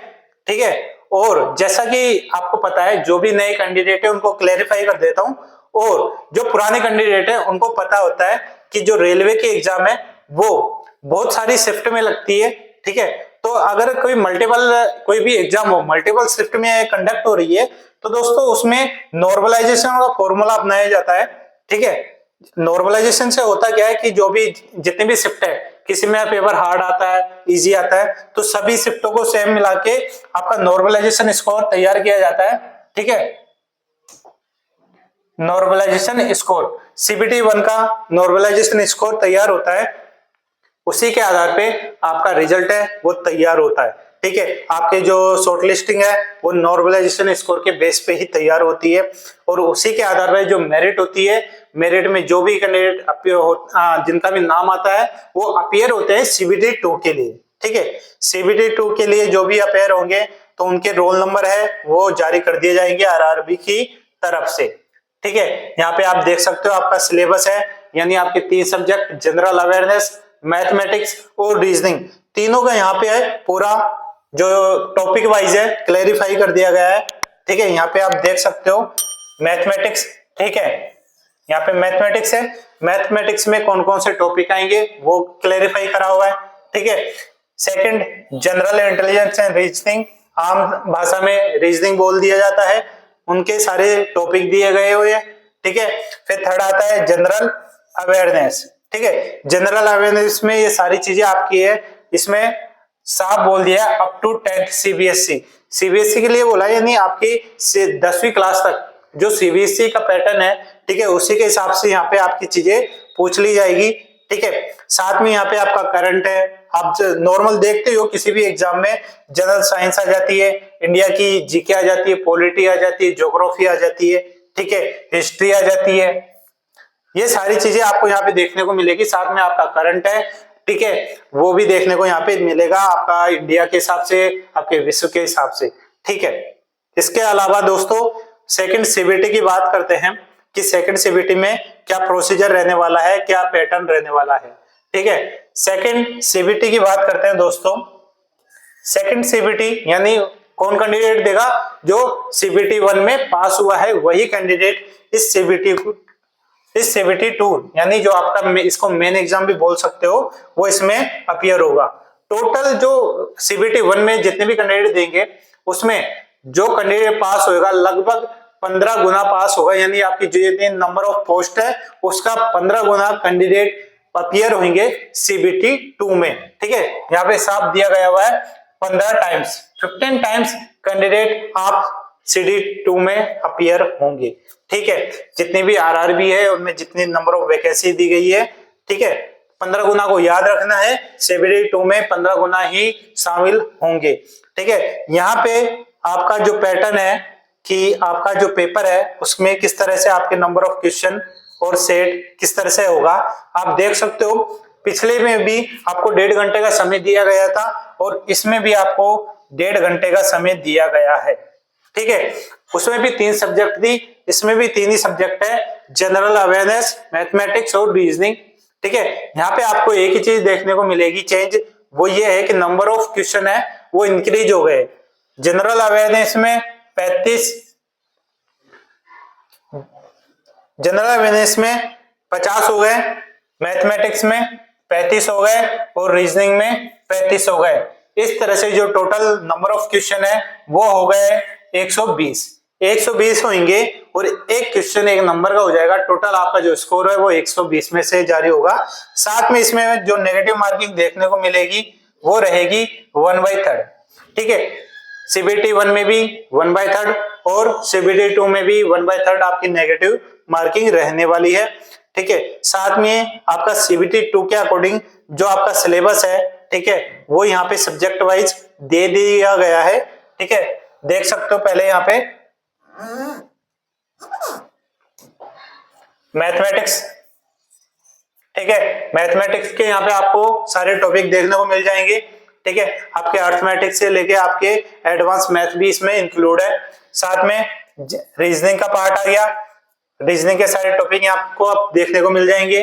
ठीक है। और जैसा कि आपको पता है जो भी नए कैंडिडेट है उनको क्लेरिफाई कर देता हूं, और जो पुराने कैंडिडेट है उनको पता होता है कि जो रेलवे की एग्जाम है वो बहुत सारी शिफ्ट में लगती है, ठीक है। तो अगर कोई भी एग्जाम हो मल्टीपल शिफ्ट में कंडक्ट हो रही है तो दोस्तों उसमें नॉर्मलाइजेशन का फॉर्मूला अपनाया जाता है, ठीक है। नॉर्मलाइजेशन से होता क्या है कि जो भी जितनी भी शिफ्ट है, किसी में पेपर हार्ड आता है, इजी आता है, तो सभी शिफ्टों को सेम मिला के आपका नॉर्मलाइजेशन स्कोर तैयार किया जाता है, ठीक है। नॉर्मलाइजेशन स्कोर CBT 1 का नॉर्मलाइजेशन स्कोर तैयार होता है, उसी के आधार पे आपका रिजल्ट है वो तैयार होता है, ठीक है। आपके जो शॉर्टलिस्टिंग है वो नॉर्मलाइजेशन स्कोर के बेस पे ही तैयार होती है और उसी के आधार पर जो मेरिट होती है, मेरिट में जो भी कैंडिडेट जिनका भी नाम आता है वो अपीयर होते हैं CBT 2 के लिए, ठीक है। CBT 2 के लिए जो भी अपीयर होंगे तो उनके रोल नंबर है वो जारी कर दिए जाएंगे RRB की तरफ से, ठीक है। यहाँ पे आप देख सकते हो आपका सिलेबस है, यानी आपके 3 सब्जेक्ट जनरल अवेयरनेस, मैथमेटिक्स और रीजनिंग, तीनों का यहाँ पे है पूरा जो टॉपिक वाइज है क्लेरिफाई कर दिया गया है, ठीक है। यहाँ पे आप देख सकते हो मैथमेटिक्स, ठीक है। यहाँ पे मैथमेटिक्स है, मैथमेटिक्स में कौन कौन से टॉपिक आएंगे वो क्लेरिफाई करा हुआ है, ठीक है। Second general intelligence and reasoning, आम भाषा में रीजनिंग बोल दिया जाता है, उनके सारे टॉपिक दिए गए हुए हैं, ठीक है। फिर थर्ड आता है जनरल अवेयरनेस, ठीक है। जनरल अवेयरनेस में ये सारी चीजें आपकी है, इसमें साफ बोल दिया अप टू 10th CBSE के लिए बोला, यानी आपकी 10वीं क्लास तक जो CBSE का पैटर्न है, ठीक है, उसी के हिसाब से यहाँ पे आपकी चीजें पूछ ली जाएगी, ठीक है। साथ में यहाँ पे आपका करंट है, आप नॉर्मल देखते हो किसी भी एग्जाम में जनरल साइंस आ जाती है, इंडिया की जीके आ जाती है, पॉलिटी आ जाती है, ज्योग्राफी आ जाती है, ठीक है, हिस्ट्री आ जाती है, ये सारी चीजें आपको यहाँ पे देखने को मिलेगी। साथ में आपका करंट है, ठीक है, वो भी देखने को यहाँ पे मिलेगा आपका इंडिया के हिसाब से, आपके विश्व के हिसाब से, ठीक है। इसके अलावा दोस्तों सेकंड CBT की बात करते हैं कि सेकंड CBT में क्या प्रोसीजर रहने वाला है, क्या पैटर्न रहने वाला है, ठीक है। सेकंड CBT की बात करते हैं दोस्तों। सेकंड CBT यानी कौन कैंडिडेट देगा, जो CBT 1 में पास हुआ है वही कैंडिडेट इस CBT 2 यानी जो आपका इसको मेन एग्जाम भी बोल सकते हो वो इसमें अपीयर होगा। टोटल जो CBT 1 में जितने भी कैंडिडेट देंगे उसमें जो कैंडिडेट पास होगा लगभग 15 गुना पास होगा, यानी आपकी जो नंबर ऑफ पोस्ट है उसका 15 गुना कैंडिडेट अपीयर होंगे CBT 2 में, ठीक है। यहाँ पे साफ दिया गया हुआ है 15 टाइम्स कैंडिडेट आप CBT 2 में अपीयर होंगे, ठीक है। जितनी भी RRB है उनमें जितनी नंबर ऑफ वैकेंसी दी गई है, ठीक है, 15 गुना को याद रखना है, CBT 2 में 15 गुना ही शामिल होंगे। ठीक है, यहाँ पे आपका जो पैटर्न है कि आपका जो पेपर है उसमें किस तरह से आपके नंबर ऑफ क्वेश्चन और सेट किस तरह से होगा आप देख सकते हो। पिछले में भी आपको 1.5 घंटे का समय दिया गया था और इसमें भी आपको 1.5 घंटे का समय दिया गया है। ठीक है, उसमें भी 3 सब्जेक्ट थी, इसमें भी 3 ही सब्जेक्ट है, जनरल अवेयरनेस, मैथमेटिक्स और रीजनिंग। ठीक है, यहाँ पे आपको एक ही चीज देखने को मिलेगी चेंज, वो ये है कि नंबर ऑफ क्वेश्चन है वो इंक्रीज हो गए। जनरल अवेयरनेस में 35, जनरल अवेयरनेस में 50 हो गए, मैथमेटिक्स में 35 हो गए और रीजनिंग में 35 हो गए। इस तरह से जो टोटल नंबर ऑफ क्वेश्चन है वो हो गए 120 होंगे और एक क्वेश्चन एक नंबर का हो जाएगा। टोटल आपका जो स्कोर है वो 120 में से जारी होगा। साथ में इसमें जो नेगेटिव मार्किंग देखने को मिलेगी वो रहेगी 1/3। ठीक है, CBT 1 में भी 1/3 और CBT 2 में भी 1/3 आपकी नेगेटिव मार्किंग रहने वाली है। ठीक है, साथ में आपका CBT 2 के अकॉर्डिंग जो आपका सिलेबस है, ठीक है, वो यहाँ पे सब्जेक्ट वाइज दे दिया गया है। ठीक है, देख सकते हो पहले यहाँ पे मैथमेटिक्स। ठीक है, मैथमेटिक्स के यहाँ पे आपको सारे टॉपिक देखने को मिल जाएंगे। ठीक है, आपके अर्थमेटिक्स से लेके आपके एडवांस मैथ भी इसमें इंक्लूड है। साथ में रीजनिंग का पार्ट आ गया, रीजनिंग के सारे टॉपिक आपको अब देखने को मिल जाएंगे।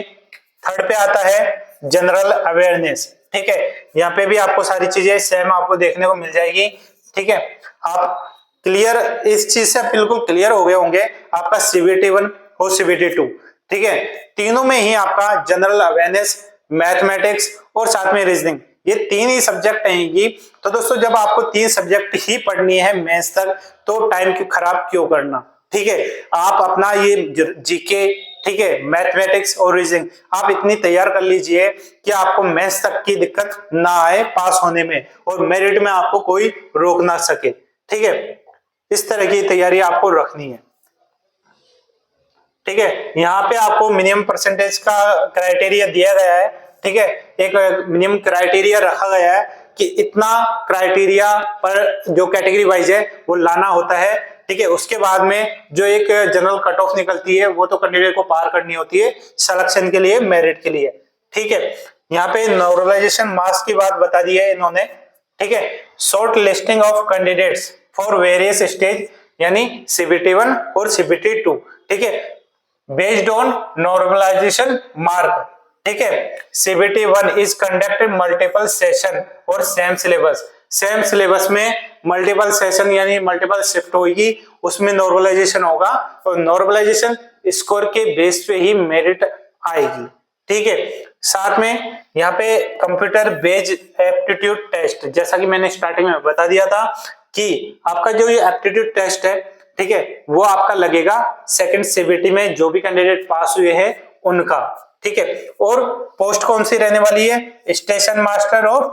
थर्ड पे आता है जनरल अवेयरनेस। ठीक है, यहाँ पे भी आपको सारी चीजें सेम आपको देखने को मिल जाएगी। ठीक है, आप क्लियर इस चीज से बिल्कुल क्लियर हो गए होंगे आपका CBT 1 और CBT 2। ठीक है, तीनों में ही आपका जनरल अवेयरनेस, मैथमेटिक्स और साथ में रीजनिंग, ये 3 ही सब्जेक्ट रहेंगी। तो दोस्तों जब आपको 3 सब्जेक्ट ही पढ़नी है मेंस तक तो टाइम क्यों खराब क्यों करना। ठीक है, आप अपना ये जीके, ठीक है, मैथमेटिक्स और रीजनिंग आप इतनी तैयार कर लीजिए कि आपको मेंस तक की दिक्कत ना आए पास होने में और मेरिट में आपको कोई रोक ना सके। ठीक है, इस तरह की तैयारी आपको रखनी है। ठीक है, यहाँ पे आपको मिनिमम परसेंटेज का क्राइटेरिया दिया गया है। ठीक है, एक मिनिमम क्राइटेरिया रखा गया है कि इतना क्राइटेरिया पर जो कैटेगरी वाइज है वो लाना होता है। ठीक है, उसके बाद में जो एक जनरल कट ऑफ निकलती है वो तो कैंडिडेट को पार करनी होती है सिलेक्शन के लिए, मेरिट के लिए। ठीक है, यहाँ पे नॉर्मलाइजेशन मार्क्स की बात बता दी है इन्होंने। ठीक है, short listing of candidates for various stage यानी CBT 1 और CBT 2। ठीक है, बेस्ड ऑन नॉर्मलाइजेशन मार्क। ठीक है, CBT 1 is conducted multiple session और सेम सिलेबस में मल्टीपल सेशन यानी मल्टीपल शिफ्ट होगी, उसमें नॉर्मलाइजेशन होगा और नॉर्मलाइजेशन स्कोर के बेस पे ही मेरिट आएगी। ठीक है, साथ में यहाँ पे कंप्यूटर बेस्ड एप्टीट्यूड टेस्ट, जैसा कि मैंने स्टार्टिंग में बता दिया था कि आपका जो ये एप्टीट्यूड टेस्ट है, ठीक है, वो आपका लगेगा सेकंड CBT में जो भी कैंडिडेट पास हुए हैं उनका। ठीक है, और पोस्ट कौन सी रहने वाली है, स्टेशन मास्टर और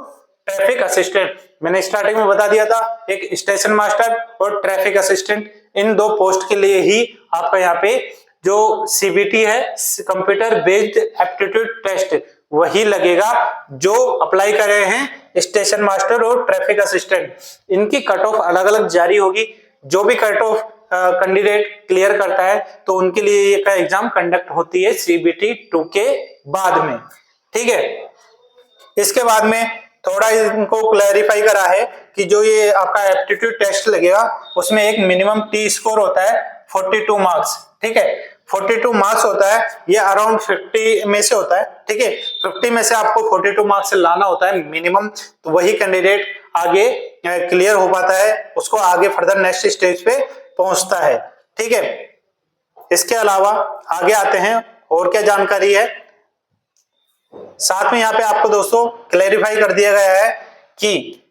ट्रैफिक असिस्टेंट। मैंने स्टार्टिंग में बता दिया था, एक स्टेशन मास्टर और ट्रैफिक असिस्टेंट, इन 2 पोस्ट के लिए ही आपका यहाँ पे जो CBT है कंप्यूटर बेस्ड एप्टीट्यूड टेस्ट वही लगेगा। जो अप्लाई कर रहे हैं स्टेशन मास्टर और ट्रैफिक असिस्टेंट, इनकी कट ऑफ अलग अलग जारी होगी। जो भी कट ऑफ कैंडिडेट क्लियर करता है तो उनके लिए ये का एग्जाम कंडक्ट होती है CBT 2 के बाद में। ठीक है, इसके बाद में थोड़ा इनको क्लैरिफाई करा है कि जो ये आपका एप्टीट्यूड टेस्ट लगेगा उसमें एक मिनिमम T स्कोर होता है 42 मार्क्स। ठीक है, 42 मार्क्स होता है, ये अराउंड 50 में से होता है। ठीक है, 50 में से आपको 42 मार्क्स से लाना होता है मिनिमम, तो वही कैंडिडेट आगे क्लियर हो पाता है, उसको आगे फर्दर नेक्स्ट स्टेज पे पहुंचता है। ठीक है, इसके अलावा आगे आते हैं और क्या जानकारी है। साथ में यहाँ पे आपको दोस्तों क्लैरिफाई कर दिया गया है कि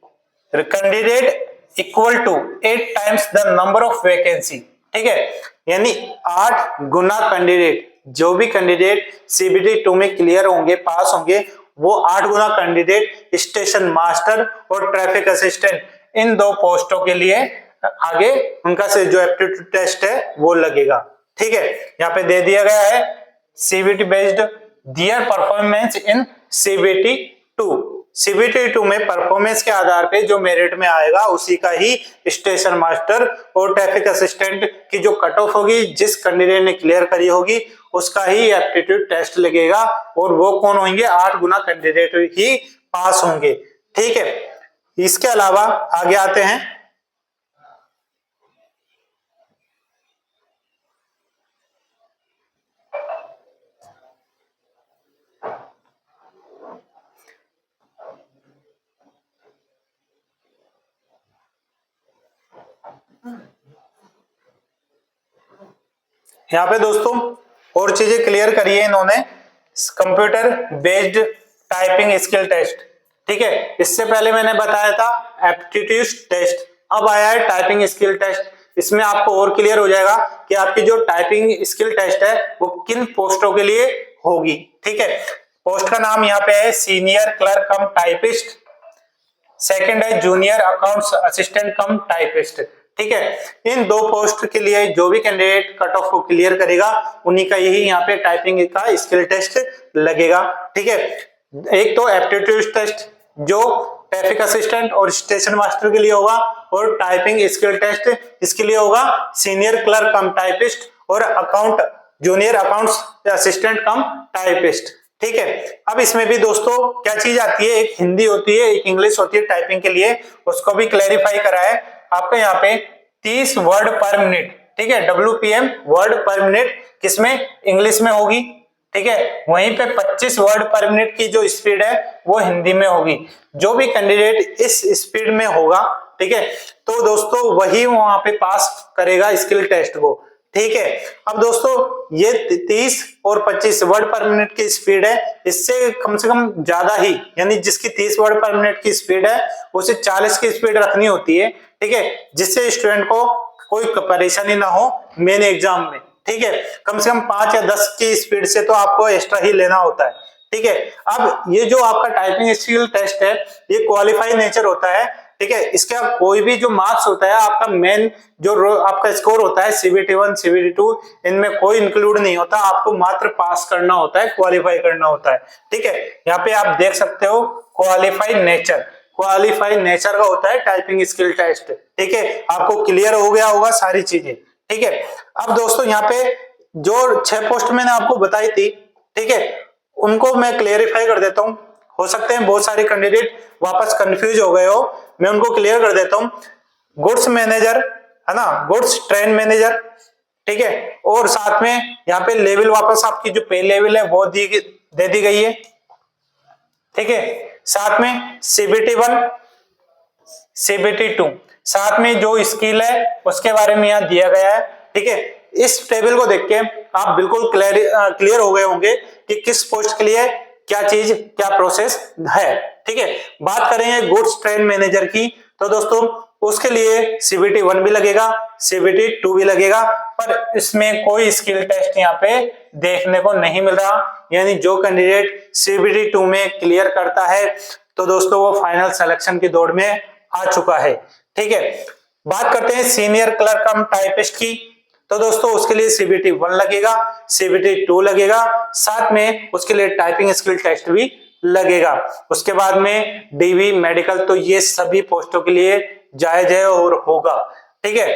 candidate equal to 8 times the number of vacancy. ठीक है, यानी 8 गुना कैंडिडेट, जो भी कैंडिडेट CBT 2 में क्लियर होंगे, पास होंगे, वो 8 गुना कैंडिडेट स्टेशन मास्टर और ट्रैफिक असिस्टेंट इन 2 पोस्टों के लिए आगे उनका से जो एप्टीट्यूड टेस्ट है वो लगेगा। ठीक है, यहाँ पे दे दिया गया है CBT based their performance in CBT 2। CBT 2 में परफॉर्मेंस के आधार पे जो मेरिट में आएगा उसी का ही स्टेशन मास्टर और ट्रैफिक असिस्टेंट की जो कट ऑफ होगी, जिस कैंडिडेट ने क्लियर करी होगी उसका ही एप्टीट्यूड टेस्ट लगेगा, और वो कौन होंगे, 8 गुना कैंडिडेट ही पास होंगे। ठीक है, इसके अलावा आगे आते हैं। यहाँ पे दोस्तों और चीजें क्लियर करी है इन्होंने, computer based typing skill test. ठीक है, इससे पहले मैंने बताया था एप्टीट्यूड टेस्ट, अब आया है टाइपिंग स्किल टेस्ट। इसमें आपको और क्लियर हो जाएगा कि आपकी जो टाइपिंग स्किल टेस्ट है वो किन पोस्टों के लिए होगी। ठीक है, पोस्ट का नाम यहाँ पे है senior clerk cum typist, second है junior accounts assistant cum typist. ठीक है, इन 2 पोस्ट के लिए जो भी कैंडिडेट कट ऑफ को क्लियर करेगा उन्हीं का यही यहाँ पे टाइपिंग का स्किल टेस्ट लगेगा। ठीक है, एक तो एप्टीट्यूड टेस्ट जो ट्रैफिक असिस्टेंट और स्टेशन मास्टर के लिए होगा, और टाइपिंग स्किल टेस्ट इसके लिए होगा सीनियर क्लर्क कम टाइपिस्ट और account junior accounts assistant cum typist. ठीक है, अब इसमें भी दोस्तों क्या चीज आती है, एक हिंदी होती है एक इंग्लिश होती है टाइपिंग के लिए, उसको भी क्लैरिफाई करा है आपका यहाँ पे 30 वर्ड पर मिनट। ठीक है, WPM वर्ड पर मिनट किसमें, इंग्लिश में होगी। ठीक है, वहीं पे 25 वर्ड पर मिनट की जो स्पीड है वो हिंदी में होगी। जो भी कैंडिडेट इस स्पीड में होगा, ठीक है, तो दोस्तों वही वहां पे पास करेगा स्किल टेस्ट को। ठीक है, अब दोस्तों ये 30 और 25 वर्ड पर मिनट की स्पीड है, इससे कम से कम ज्यादा ही, यानी जिसकी 30 वर्ड पर मिनट की स्पीड है उसे 40 की स्पीड रखनी होती है। ठीक है, जिससे स्टूडेंट को कोई परेशानी ना हो मेन एग्जाम में। ठीक है, कम से कम 5 या 10 की स्पीड से तो आपको एक्स्ट्रा ही लेना होता है। ठीक है, अब ये जो आपका टाइपिंग स्किल टेस्ट है ये क्वालिफाई नेचर होता है। ठीक है, इसका कोई भी जो मार्क्स होता है आपका मेन जो आपका स्कोर होता है CBT 1 CBT 2 इनमें कोई इंक्लूड नहीं होता, आपको मात्र पास करना होता है, क्वालिफाई करना होता है। ठीक है, यहाँ पे आप देख सकते हो क्वालिफाई नेचर का होता है टाइपिंग स्किल टेस्ट। ठीक है, आपको क्लियर हो गया होगा सारी चीजें। ठीक है, अब दोस्तों यहाँ पे जो 6 पोस्ट मैंने आपको बताई थी, ठीक है, उनको मैं क्लियरिफाई कर देता हूँ। हो सकते हैं बहुत सारे कैंडिडेट वापस कंफ्यूज हो गए हो, मैं उनको क्लियर कर देता हूँ। गुड्स मैनेजर है ना, गुड्स ट्रेन मैनेजर। ठीक है, और साथ में यहाँ पे लेवल वापस आपकी जो पे लेवल है वो दे दी गई है। ठीक है, साथ में CBT 1 CBT 2 साथ में जो स्किल है उसके बारे में यहाँ दिया गया है। ठीक है, इस टेबल को देख के आप बिल्कुल क्लियर हो गए होंगे कि किस पोस्ट के लिए क्या चीज क्या प्रोसेस है। ठीक है, बात करेंगे गुड्स ट्रेन मैनेजर की, तो दोस्तों उसके लिए CBT 1 भी लगेगा CBT 2 भी लगेगा, पर इसमें कोई स्किल टेस्ट यहाँ पे देखने को नहीं मिल रहा। यानी जो कैंडिडेट CBT 2 में क्लियर करता है तो दोस्तों वो फाइनल सिलेक्शन की दौड़ में आ चुका है। ठीक है, बात करते हैं सीनियर क्लर्क कम टाइपिस्ट की, तो दोस्तों उसके लिए CBT 1 लगेगा CBT 2 लगेगा, साथ में उसके लिए टाइपिंग स्किल टेस्ट भी लगेगा। उसके बाद में DV मेडिकल, तो ये सभी पोस्टों के लिए जायज है और होगा। ठीक है,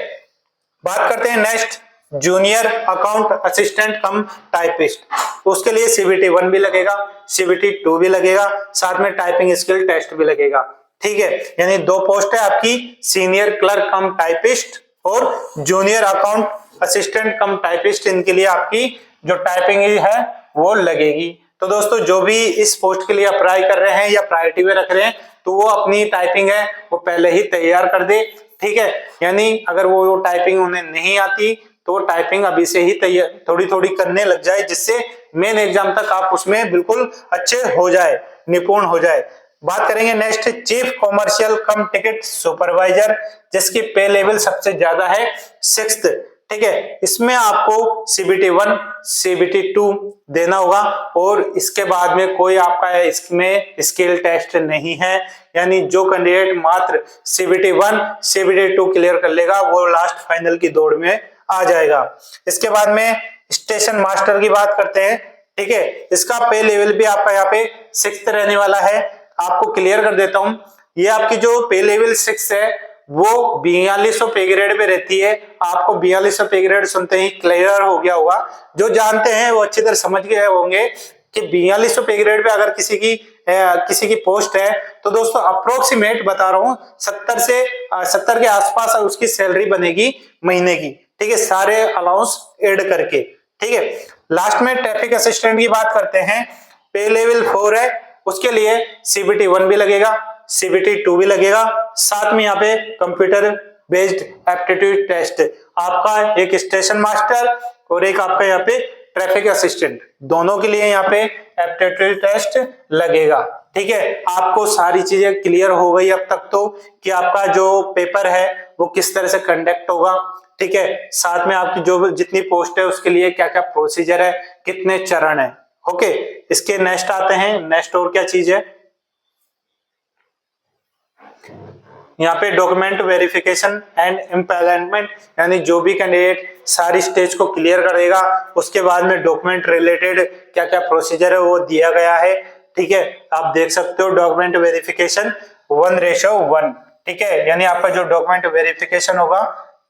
बात करते हैं next junior account assistant cum typist, तो उसके लिए CBT 1 भी लगेगा CBT 2 भी लगेगा, साथ में टाइपिंग स्किल टेस्ट भी लगेगा। ठीक है, यानी 2 पोस्ट है आपकी सीनियर क्लर्क कम टाइपिस्ट और junior account assistant cum typist, इनके लिए आपकी जो टाइपिंग है वो लगेगी। तो दोस्तों जो भी इस पोस्ट के लिए अप्लाई कर रहे हैं या प्रायोरिटी में रख रहे हैं तो वो अपनी टाइपिंग है वो पहले ही तैयार कर दे। ठीक है, यानी अगर वो टाइपिंग उन्हें नहीं आती तो वो टाइपिंग अभी से ही तैयार थोड़ी थोड़ी करने लग जाए, जिससे मेन एग्जाम तक आप उसमें बिल्कुल अच्छे हो जाए, निपुण हो जाए। बात करेंगे नेक्स्ट चीफ कॉमर्शियल कम टिकट सुपरवाइजर, जिसकी पे लेवल सबसे ज्यादा है 6th। ठीक है, इसमें आपको CBT 1 CBT 2 देना होगा और इसके बाद में कोई आपका इसमें स्किल टेस्ट नहीं है। यानी जो कैंडिडेट मात्र CBT 1 CBT 2 क्लियर कर लेगा वो लास्ट फाइनल की दौड़ में आ जाएगा। इसके बाद में स्टेशन मास्टर की बात करते हैं, ठीक है। इसका पे लेवल भी आपका यहाँ पे 6th रहने वाला है। आपको क्लियर कर देता हूं, ये आपकी जो पे लेवल 6 है वो 4200 पे ग्रेड पे रहती है। आपको 4200 पे ग्रेड सुनते ही क्लियर हो गया होगा। जो जानते हैं वो अच्छी तरह समझ गए होंगे कि 4200 पे ग्रेड पे अगर किसी की पोस्ट है तो दोस्तों अप्रोक्सीमेट बता रहा हूं 70 के आसपास उसकी सैलरी बनेगी महीने की। ठीक है, सारे अलाउंस ऐड करके। ठीक है, लास्ट में ट्रैफिक असिस्टेंट की बात करते हैं। पे लेवल 4 है, उसके लिए CBT 1 भी लगेगा, CBT 2 भी लगेगा, साथ में यहाँ पे कंप्यूटर बेस्ड एप्टीट्यूड टेस्ट, आपका एक स्टेशन मास्टर और एक आपका यहाँ पे ट्रैफिक असिस्टेंट, दोनों के लिए यहाँ पे एप्टीट्यूड टेस्ट लगेगा। ठीक है, आपको सारी चीजें क्लियर हो गई अब तक तो कि आपका जो पेपर है वो किस तरह से कंडक्ट होगा। ठीक है, साथ में आपकी जो जितनी पोस्ट है उसके लिए क्या क्या प्रोसीजर है, कितने चरण है। ओके, इसके नेक्स्ट आते हैं। नेक्स्ट और क्या चीज है, यहाँ पे डॉक्यूमेंट वेरिफिकेशन एंड एम्पैनलमेंट, यानी जो भी कैंडिडेट सारी स्टेज को क्लियर करेगा उसके बाद में डॉक्यूमेंट रिलेटेड क्या क्या प्रोसीजर है वो दिया गया है। ठीक है, आप देख सकते हो डॉक्यूमेंट वेरिफिकेशन 1:1। ठीक है, यानी आपका जो डॉक्यूमेंट वेरिफिकेशन होगा,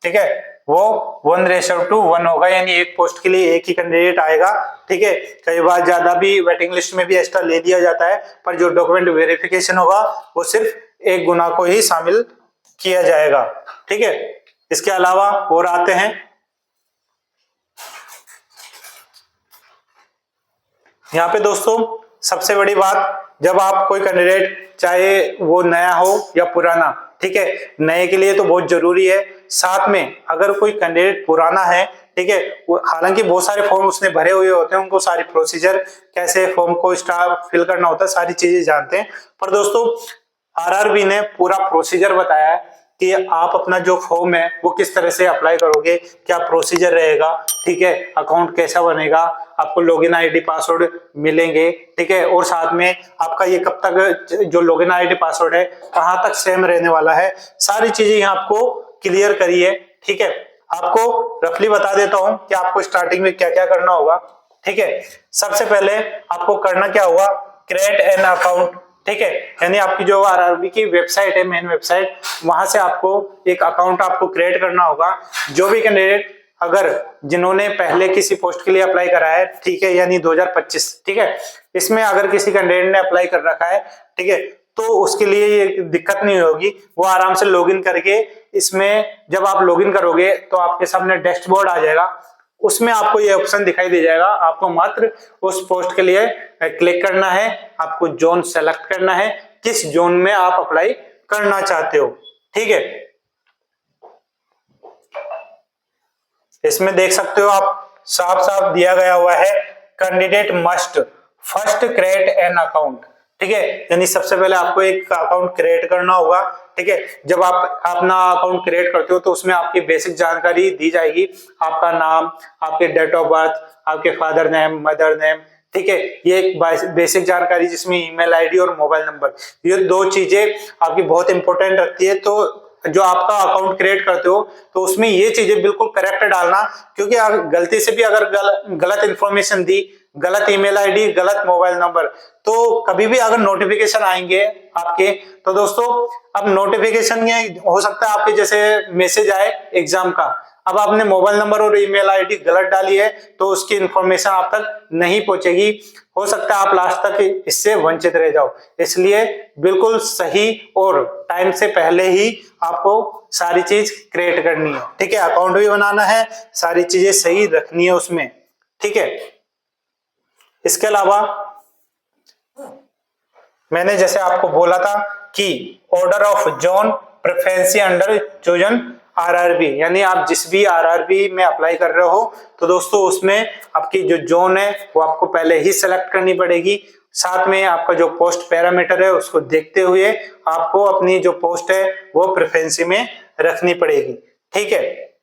ठीक है, वो 1:1 होगा, यानी एक पोस्ट के लिए एक ही कैंडिडेट आएगा। ठीक है, कई बार ज्यादा भी वेटिंग लिस्ट में भी एक्स्ट्रा ले दिया जाता है, पर जो डॉक्यूमेंट वेरिफिकेशन होगा वो सिर्फ एक गुना को ही शामिल किया जाएगा। ठीक है, इसके अलावा और आते हैं, यहाँ पे दोस्तों सबसे बड़ी बात, जब आप कोई कैंडिडेट चाहे वो नया हो या पुराना, ठीक है, नए के लिए तो बहुत जरूरी है, साथ में अगर कोई कैंडिडेट पुराना है, ठीक है, हालांकि बहुत सारे फॉर्म उसने भरे हुए होते हैं, उनको सारी प्रोसीजर कैसे फॉर्म को फिल करना होता है सारी चीजें जानते हैं, पर दोस्तों आरआरबी ने पूरा प्रोसीजर बताया है कि आप अपना जो फॉर्म है वो किस तरह से अप्लाई करोगे, क्या प्रोसीजर रहेगा। ठीक है, अकाउंट कैसा बनेगा, आपको लॉगिन आईडी पासवर्ड मिलेंगे। ठीक है, और साथ में आपका ये कब तक जो लॉगिन आईडी पासवर्ड है कहाँ तक सेम रहने वाला है, सारी चीजें यहाँ आपको क्लियर करी है। ठीक है, आपको रफली बता देता हूँ कि आपको स्टार्टिंग में क्या क्या करना होगा। ठीक है, सबसे पहले आपको करना क्या होगा, क्रिएट एन अकाउंट। ठीक है, यानी आपकी जो आरआरबी की वेबसाइट है, मेन वेबसाइट, वहां से आपको एक अकाउंट आपको क्रिएट करना होगा। जो भी कैंडिडेट अगर जिन्होंने पहले किसी पोस्ट के लिए अप्लाई करा है, ठीक है, यानी 2025, ठीक है, इसमें अगर किसी कैंडिडेट ने अप्लाई कर रखा है, ठीक है, तो उसके लिए ये दिक्कत नहीं होगी, वो आराम से लॉगिन करके, इसमें जब आप लॉगिन करोगे तो आपके सामने डैशबोर्ड आ जाएगा, उसमें आपको ये ऑप्शन दिखाई दे जाएगा। आपको मात्र उस पोस्ट के लिए क्लिक करना है, आपको जोन सेलेक्ट करना है, किस जोन में आप अप्लाई करना चाहते हो। ठीक है, इसमें देख सकते हो आप साफ साफ दिया गया हुआ है, candidate must first create an account. ठीक है, यानी सबसे पहले आपको एक अकाउंट क्रिएट करना होगा। ठीक है, जब आप अपना अकाउंट क्रिएट करते हो तो उसमें आपकी बेसिक जानकारी दी जाएगी, आपका नाम, आपके डेट ऑफ बर्थ, आपके फादर नेम, मदर नेम। ठीक है, ये एक बेसिक जानकारी जिसमें ईमेल आईडी और मोबाइल नंबर, ये दो चीजें आपकी बहुत इंपॉर्टेंट रखती है। तो जो आपका अकाउंट क्रिएट करते हो तो उसमें ये चीजें बिल्कुल करेक्ट डालना, क्योंकि अगर गलती से भी अगर गलत इंफॉर्मेशन दी, गलत ईमेल आईडी, गलत मोबाइल नंबर, तो कभी भी अगर नोटिफिकेशन आएंगे आपके, तो दोस्तों अब नोटिफिकेशन में हो सकता है आपके जैसे मैसेज आए एग्जाम का, अब आपने मोबाइल नंबर और ईमेल आईडी गलत डाली है तो उसकी इंफॉर्मेशन आप तक नहीं पहुंचेगी, हो सकता है आप लास्ट तक इससे वंचित रह जाओ। इसलिए बिल्कुल सही और टाइम से पहले ही आपको सारी चीज क्रिएट करनी है। ठीक है, अकाउंट भी बनाना है, सारी चीजें सही रखनी है उसमें। ठीक है, इसके अलावा मैंने जैसे आपको बोला था कि order of zone preference under chosen RRB, यानी आप जिस भी आरआरबी में अप्लाई कर रहे हो तो दोस्तों उसमें आपकी जो जोन है वो आपको पहले ही सेलेक्ट करनी पड़ेगी। साथ में आपका जो पोस्ट पैरामीटर है उसको देखते हुए आपको अपनी जो पोस्ट है वो प्रेफरेंसी में रखनी पड़ेगी। ठीक है,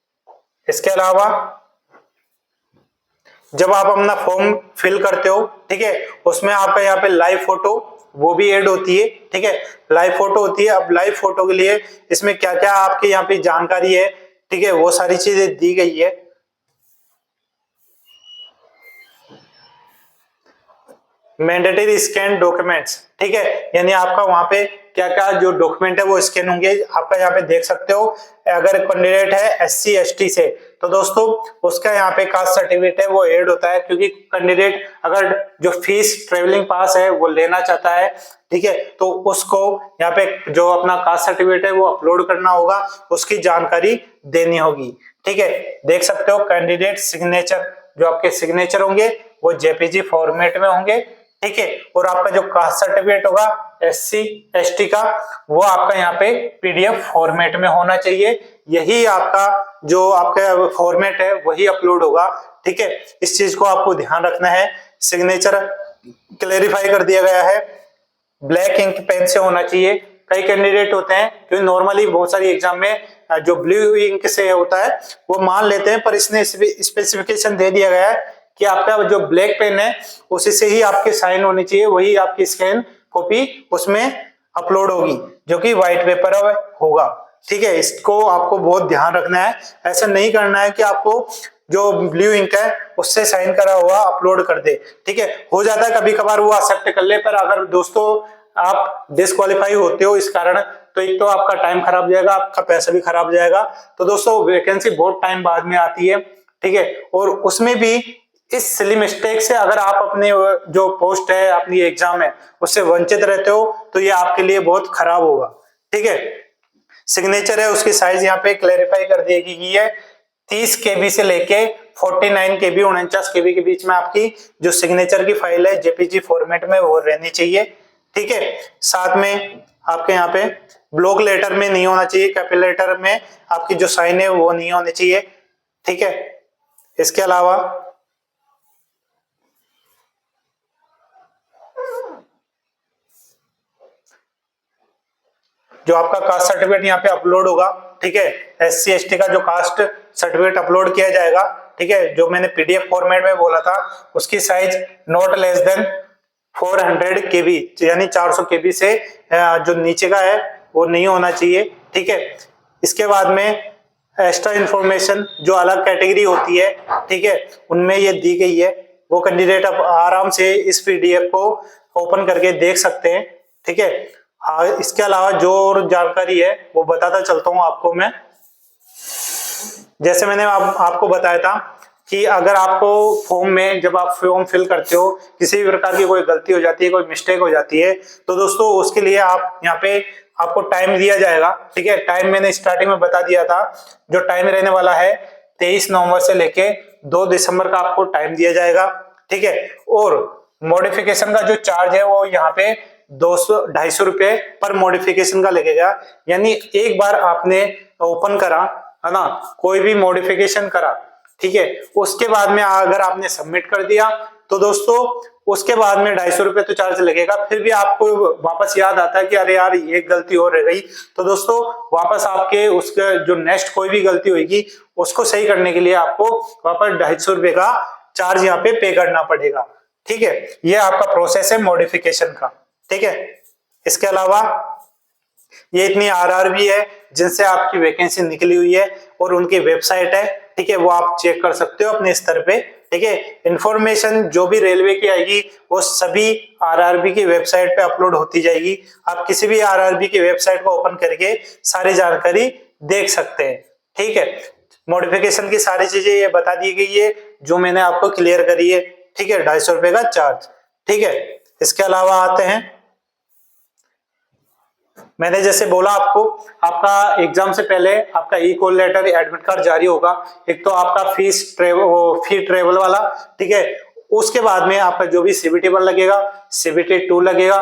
इसके अलावा जब आप अपना फॉर्म फिल करते हो, ठीक है, उसमें आपका यहाँ पे लाइव फोटो वो भी ऐड होती है। ठीक है, लाइव फोटो होती है। अब लाइव फोटो के लिए इसमें क्या क्या आपके यहाँ पे जानकारी है, ठीक है, वो सारी चीजें दी गई है। मैंडेटरी स्कैन डॉक्यूमेंट्स, ठीक है, यानी आपका वहां पे क्या क्या जो डॉक्यूमेंट है वो स्कैन होंगे। आपका यहाँ पे देख सकते हो, अगर कैंडिडेट है SC ST से तो दोस्तों उसका यहाँ पे कास्ट सर्टिफिकेट है वो ऐड होता है, क्योंकि कैंडिडेट अगर जो फीस ट्रेवलिंग पास है वो लेना चाहता है, ठीक है, तो उसको यहाँ पे जो अपना कास्ट सर्टिफिकेट है वो अपलोड करना होगा, उसकी जानकारी देनी होगी, ठीक है। देख सकते हो कैंडिडेट सिग्नेचर, जो आपके सिग्नेचर होंगे वो JPG फॉर्मेट में होंगे, ठीक है, और आपका जो कास्ट सर्टिफिकेट होगा SC ST का वो आपका यहाँ पे PDF फॉर्मेट में होना चाहिए, यही आपका जो आपका फॉर्मेट है वही अपलोड होगा, ठीक है। इस चीज को आपको ध्यान रखना है। सिग्नेचर क्लेरिफाई कर दिया गया है, ब्लैक इंक पेन से होना चाहिए। कई कैंडिडेट होते हैं क्योंकि नॉर्मली बहुत सारी एग्जाम में जो ब्लू इंक से होता है वो मान लेते हैं, पर इसने स्पेसिफिकेशन दे दिया गया है कि आपका जो ब्लैक पेन है उसी से ही आपके साइन होनी चाहिए, वही आपकी स्कैन कॉपी उसमें अपलोड होगी, जो कि व्हाइट पेपर होगा, ठीक है। इसको आपको बहुत ध्यान रखना है, ऐसा नहीं करना है कि आपको जो ब्लू इंक है उससे साइन करा हुआ अपलोड कर दे, ठीक है। हो जाता है कभी कभार वो एक्सेप्ट कर ले, पर अगर दोस्तों आप डिस्क्वालीफाई होते हो इस कारण, तो एक तो आपका टाइम खराब जाएगा, आपका पैसा भी खराब जाएगा। तो दोस्तों वैकेंसी बहुत टाइम बाद में आती है, ठीक है, और उसमें भी इस सिली मिस्टेक से अगर आप अपने जो पोस्ट है अपनी एग्जाम है उससे वंचित रहते हो तो ये आपके लिए बहुत खराब होगा, ठीक है। सिग्नेचर है उसकी साइज यहाँ पे क्लैरिफाई कर दी गई है, 30 KB से लेके 49 KB 49 KB के बीच में आपकी जो सिग्नेचर की फाइल है JPG फॉर्मेट में वो रहनी चाहिए, ठीक है। साथ में आपके यहाँ पे ब्लॉक लेटर में नहीं होना चाहिए, कैपिटल लेटर में आपकी जो साइन है वो नहीं होनी चाहिए, ठीक है। इसके अलावा जो आपका कास्ट सर्टिफिकेट यहाँ पे अपलोड होगा, ठीक है, SC ST का जो कास्ट सर्टिफिकेट अपलोड किया जाएगा, ठीक है, जो मैंने PDF फॉर्मेट में बोला था उसकी size not less than 400 KB, यानी 400 KB से जो नीचे का है वो नहीं होना चाहिए, ठीक है। इसके बाद में एक्स्ट्रा इंफॉर्मेशन जो अलग कैटेगरी होती है, ठीक है, उनमें ये दी गई है, वो कैंडिडेट अब आराम से इस PDF को ओपन करके देख सकते हैं, ठीक है। हाँ, इसके अलावा जो और जानकारी है वो बताता चलता हूँ आपको मैं। जैसे मैंने आपको बताया था कि अगर आपको फॉर्म में जब आप फॉर्म फिल करते हो किसी भी प्रकार की कोई गलती हो जाती है, कोई मिस्टेक हो जाती है, तो दोस्तों उसके लिए आप यहाँ पे आपको टाइम दिया जाएगा, ठीक है। टाइम मैंने स्टार्टिंग में बता दिया था, जो टाइम रहने वाला है 23 नवंबर से लेके 2 दिसंबर का आपको टाइम दिया जाएगा, ठीक है। और मॉडिफिकेशन का जो चार्ज है वो यहाँ पे 200-250 रुपए पर मॉडिफिकेशन का लगेगा, यानी एक बार आपने ओपन करा है ना, कोई भी मॉडिफिकेशन करा, ठीक है, उसके बाद में अगर आपने सबमिट कर दिया तो दोस्तों उसके बाद में 250 रुपए तो चार्ज लगेगा। फिर भी आपको वापस याद आता है कि अरे यार ये गलती और रह गई, तो दोस्तों वापस आपके उसके जो नेक्स्ट कोई भी गलती होगी उसको सही करने के लिए आपको वापस 250 रुपए का चार्ज यहाँ पे पे करना पड़ेगा, ठीक है। ये आपका प्रोसेस है मॉडिफिकेशन का, ठीक है। इसके अलावा ये इतनी RRB है जिनसे आपकी वैकेंसी निकली हुई है और उनकी वेबसाइट है, ठीक है, वो आप चेक कर सकते हो अपने स्तर पे, ठीक है। इंफॉर्मेशन जो भी रेलवे की आएगी वो सभी RRB की वेबसाइट पे अपलोड होती जाएगी, आप किसी भी RRB की वेबसाइट को ओपन करके सारी जानकारी देख सकते हैं, ठीक है। मॉडिफिकेशन की सारी चीजें ये बता दी गई है जो मैंने आपको क्लियर करी है, ठीक है, 250 रुपए का चार्ज, ठीक है। इसके अलावा आते हैं, मैंने जैसे बोला आपको आपका एग्जाम से पहले आपका ई-कॉल लेटर एडमिट कार्ड जारी होगा, एक तो आपका फी ट्रेवल वाला, ठीक है, उसके बाद में आपका जो भी CBT 1 लगेगा, CBT 2 लगेगा,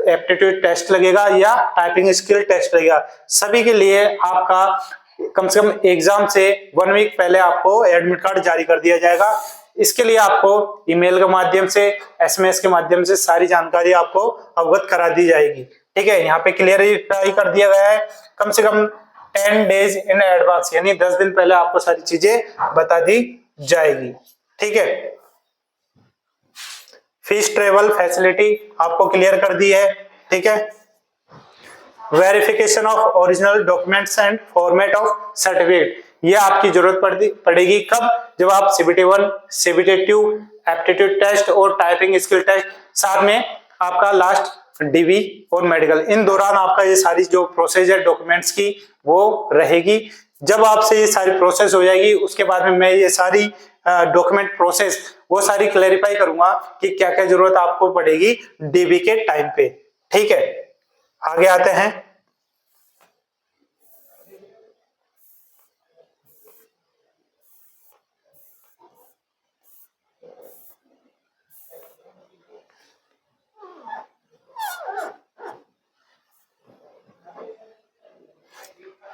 एप्टीट्यूड टेस्ट लगेगा या टाइपिंग स्किल टेस्ट लगेगा, सभी के लिए आपका कम से कम एग्जाम से 1 वीक पहले आपको एडमिट कार्ड जारी कर दिया जाएगा। इसके लिए आपको ईमेल के माध्यम से, SMS के माध्यम से सारी जानकारी आपको अवगत करा दी जाएगी, ठीक है। यहाँ पे क्लियरिफाई कर दिया गया है कम से कम 10 डेज इन एडवांस, यानी 10 दिन पहले आपको सारी चीजें बता दी जाएगी, ठीक है। फीस ट्रेवल फैसिलिटी आपको क्लियर कर दी है, ठीक है। Verification of original documents and format of certificate, ये आपकी जरूरत पड़ेगी कब, जब आप CBT1, CBT2, एप्टीट्यूड टेस्ट और टाइपिंग स्किल टेस्ट, साथ में आपका लास्ट DV और मेडिकल, इन दौरान आपका ये सारी जो प्रोसेस है डॉक्यूमेंट्स की वो रहेगी। जब आपसे ये सारी प्रोसेस हो जाएगी उसके बाद में मैं ये सारी डॉक्यूमेंट प्रोसेस वो सारी क्लैरिफाई करूंगा कि क्या क्या जरूरत आपको पड़ेगी DV के टाइम पे। ठीक है, आगे आते हैं।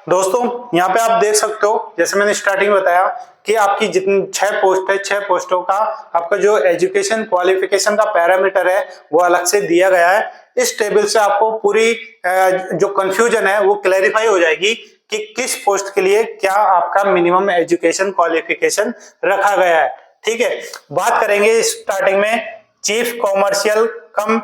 दोस्तों यहाँ पे आप देख सकते हो, जैसे मैंने स्टार्टिंग में बताया कि आपकी जितनी 6 पोस्ट है, 6 पोस्टों का आपका जो एजुकेशन क्वालिफिकेशन का पैरामीटर है वो अलग से दिया गया है। इस टेबल से आपको पूरी जो कंफ्यूजन है वो क्लैरिफाई हो जाएगी कि किस पोस्ट के लिए क्या आपका मिनिमम एजुकेशन क्वालिफिकेशन रखा गया है। ठीक है, बात करेंगे स्टार्टिंग में चीफ कॉमर्शियल कम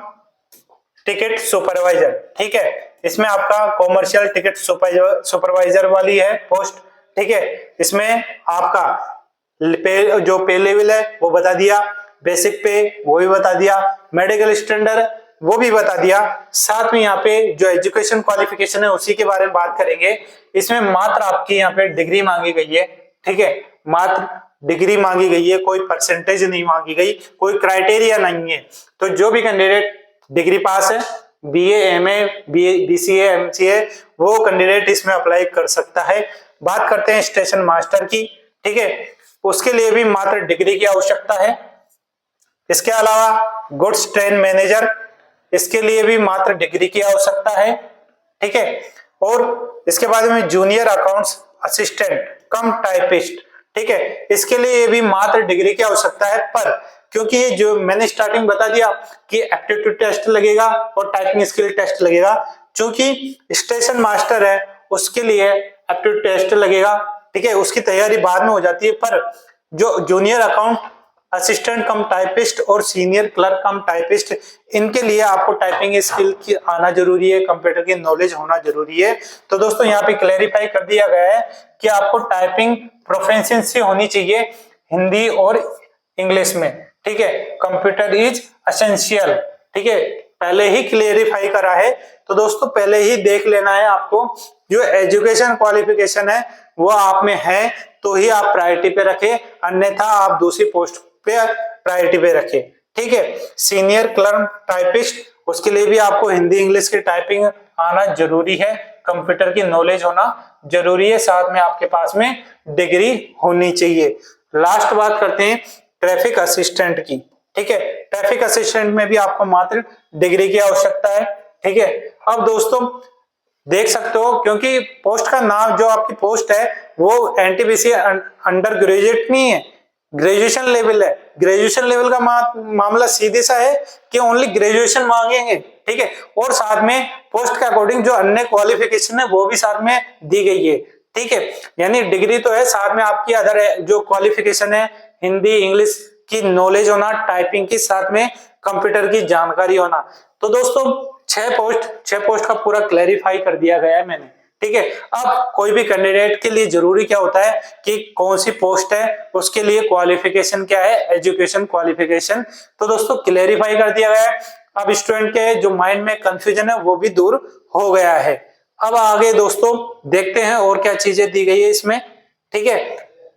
टिकट सुपरवाइजर। ठीक है, इसमें आपका कॉमर्शियल टिकट सुपरवाइजर वाली है पोस्ट। ठीक है, इसमें आपका जो पे लेवल है वो बता दिया, बेसिक पे वो भी बता दिया, मेडिकल स्टैंडर्ड वो भी बता दिया। साथ में यहाँ पे जो एजुकेशन क्वालिफिकेशन है उसी के बारे में बात करेंगे। इसमें मात्र आपकी यहाँ पे डिग्री मांगी गई है। ठीक है, मात्र डिग्री मांगी गई है, कोई परसेंटेज नहीं मांगी गई, कोई क्राइटेरिया नहीं है। तो जो भी कैंडिडेट डिग्री पास है, BA, MA, BCA, MCA, वो कैंडिडेट इसमें अप्लाई कर सकता है। बात करते हैं स्टेशन मास्टर की। ठीक है, उसके लिए भी मात्र डिग्री की आवश्यकता है। इसके अलावा गुड्स ट्रेन मैनेजर, इसके लिए भी मात्र डिग्री की आवश्यकता है। ठीक है, और इसके बाद में junior accounts assistant cum typist, ठीक है, इसके लिए भी मात्र डिग्री की आवश्यकता है। पर क्योंकि ये जो मैंने स्टार्टिंग बता दिया कि एप्टीट्यूड टेस्ट लगेगा और टाइपिंग स्किल टेस्ट लगेगा, क्योंकि स्टेशन मास्टर है उसके लिए एप्टीट्यूड टेस्ट लगेगा। ठीक है, उसकी तैयारी बाद में हो जाती है। पर जो junior account assistant cum typist और सीनियर क्लर्क कम टाइपिस्ट, इनके लिए आपको टाइपिंग स्किल की आना जरूरी है, कंप्यूटर की नॉलेज होना जरूरी है। तो दोस्तों यहाँ पे क्लैरिफाई कर दिया गया है कि आपको टाइपिंग प्रोफिशिएंसी होनी चाहिए हिंदी और इंग्लिश में। ठीक है, कंप्यूटर इज एसेंशियल। ठीक है, पहले ही क्लेरिफाई करा है, तो दोस्तों पहले ही देख लेना है आपको जो एजुकेशन क्वालिफिकेशन है वो आप में है तो ही आप प्रायोरिटी पे रखें, अन्यथा आप दूसरी पोस्ट पे प्रायोरिटी पे रखें। ठीक है, सीनियर क्लर्क टाइपिस्ट, उसके लिए भी आपको हिंदी इंग्लिश की टाइपिंग आना जरूरी है, कंप्यूटर की नॉलेज होना जरूरी है, साथ में आपके पास में डिग्री होनी चाहिए। लास्ट बात करते हैं ट्रैफिक असिस्टेंट की। ठीक है, ट्रैफिक असिस्टेंट में भी आपको मात्र डिग्री की आवश्यकता है। ठीक है, अब दोस्तों देख सकते हो क्योंकि पोस्ट का नाम जो आपकी पोस्ट है वो NTPC अंडर ग्रेजुएट नहीं है, ग्रेजुएशन लेवल है। ग्रेजुएशन लेवल का मामला सीधे सा है कि ओनली ग्रेजुएशन मांगेंगे। ठीक है, और साथ में पोस्ट के अकॉर्डिंग जो अन्य क्वालिफिकेशन है वो भी साथ में दी गई है। ठीक है, यानी डिग्री तो है, साथ में आपकी अदर जो क्वालिफिकेशन है हिंदी इंग्लिश की नॉलेज होना, टाइपिंग की, साथ में कंप्यूटर की जानकारी होना। तो दोस्तों 6 पोस्ट का पूरा क्लैरिफाई कर दिया गया है मैंने। ठीक है, अब कोई भी कैंडिडेट के लिए जरूरी क्या होता है कि कौन सी पोस्ट है, उसके लिए क्वालिफिकेशन क्या है, एजुकेशन क्वालिफिकेशन। तो दोस्तों क्लैरिफाई कर दिया गया है। अब स्टूडेंट के जो माइंड में कंफ्यूजन है वो भी दूर हो गया है। अब आगे दोस्तों देखते हैं और क्या चीजें दी गई है इसमें। ठीक है,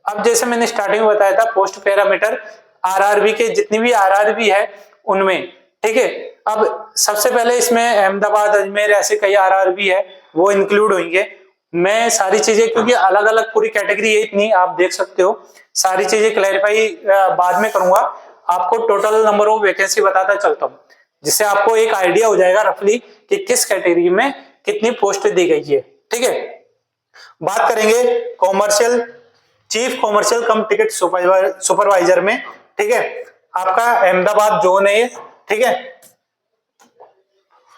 अब जैसे मैंने स्टार्टिंग में बताया था पोस्ट पैरामीटर RRB के जितनी भी RRB है उनमें। ठीक है, अब सबसे पहले इसमें अहमदाबाद, अजमेर, ऐसे कई RRB है वो इंक्लूड होंगे। मैं सारी चीजें क्योंकि अलग अलग पूरी कैटेगरी है इतनी, आप देख सकते हो, सारी चीजें क्लैरिफाई बाद में करूंगा। आपको टोटल नंबर ऑफ वैकेंसी बताता चलता हूँ जिससे आपको एक आइडिया हो जाएगा रफली कि किस कैटेगरी में कितनी पोस्ट दी गई है। ठीक है, बात करेंगे कॉमर्शियल चीफ कॉमर्शियल कम टिकट सुपरवाइजर में। ठीक है, आपका अहमदाबाद जोन है। ठीक है,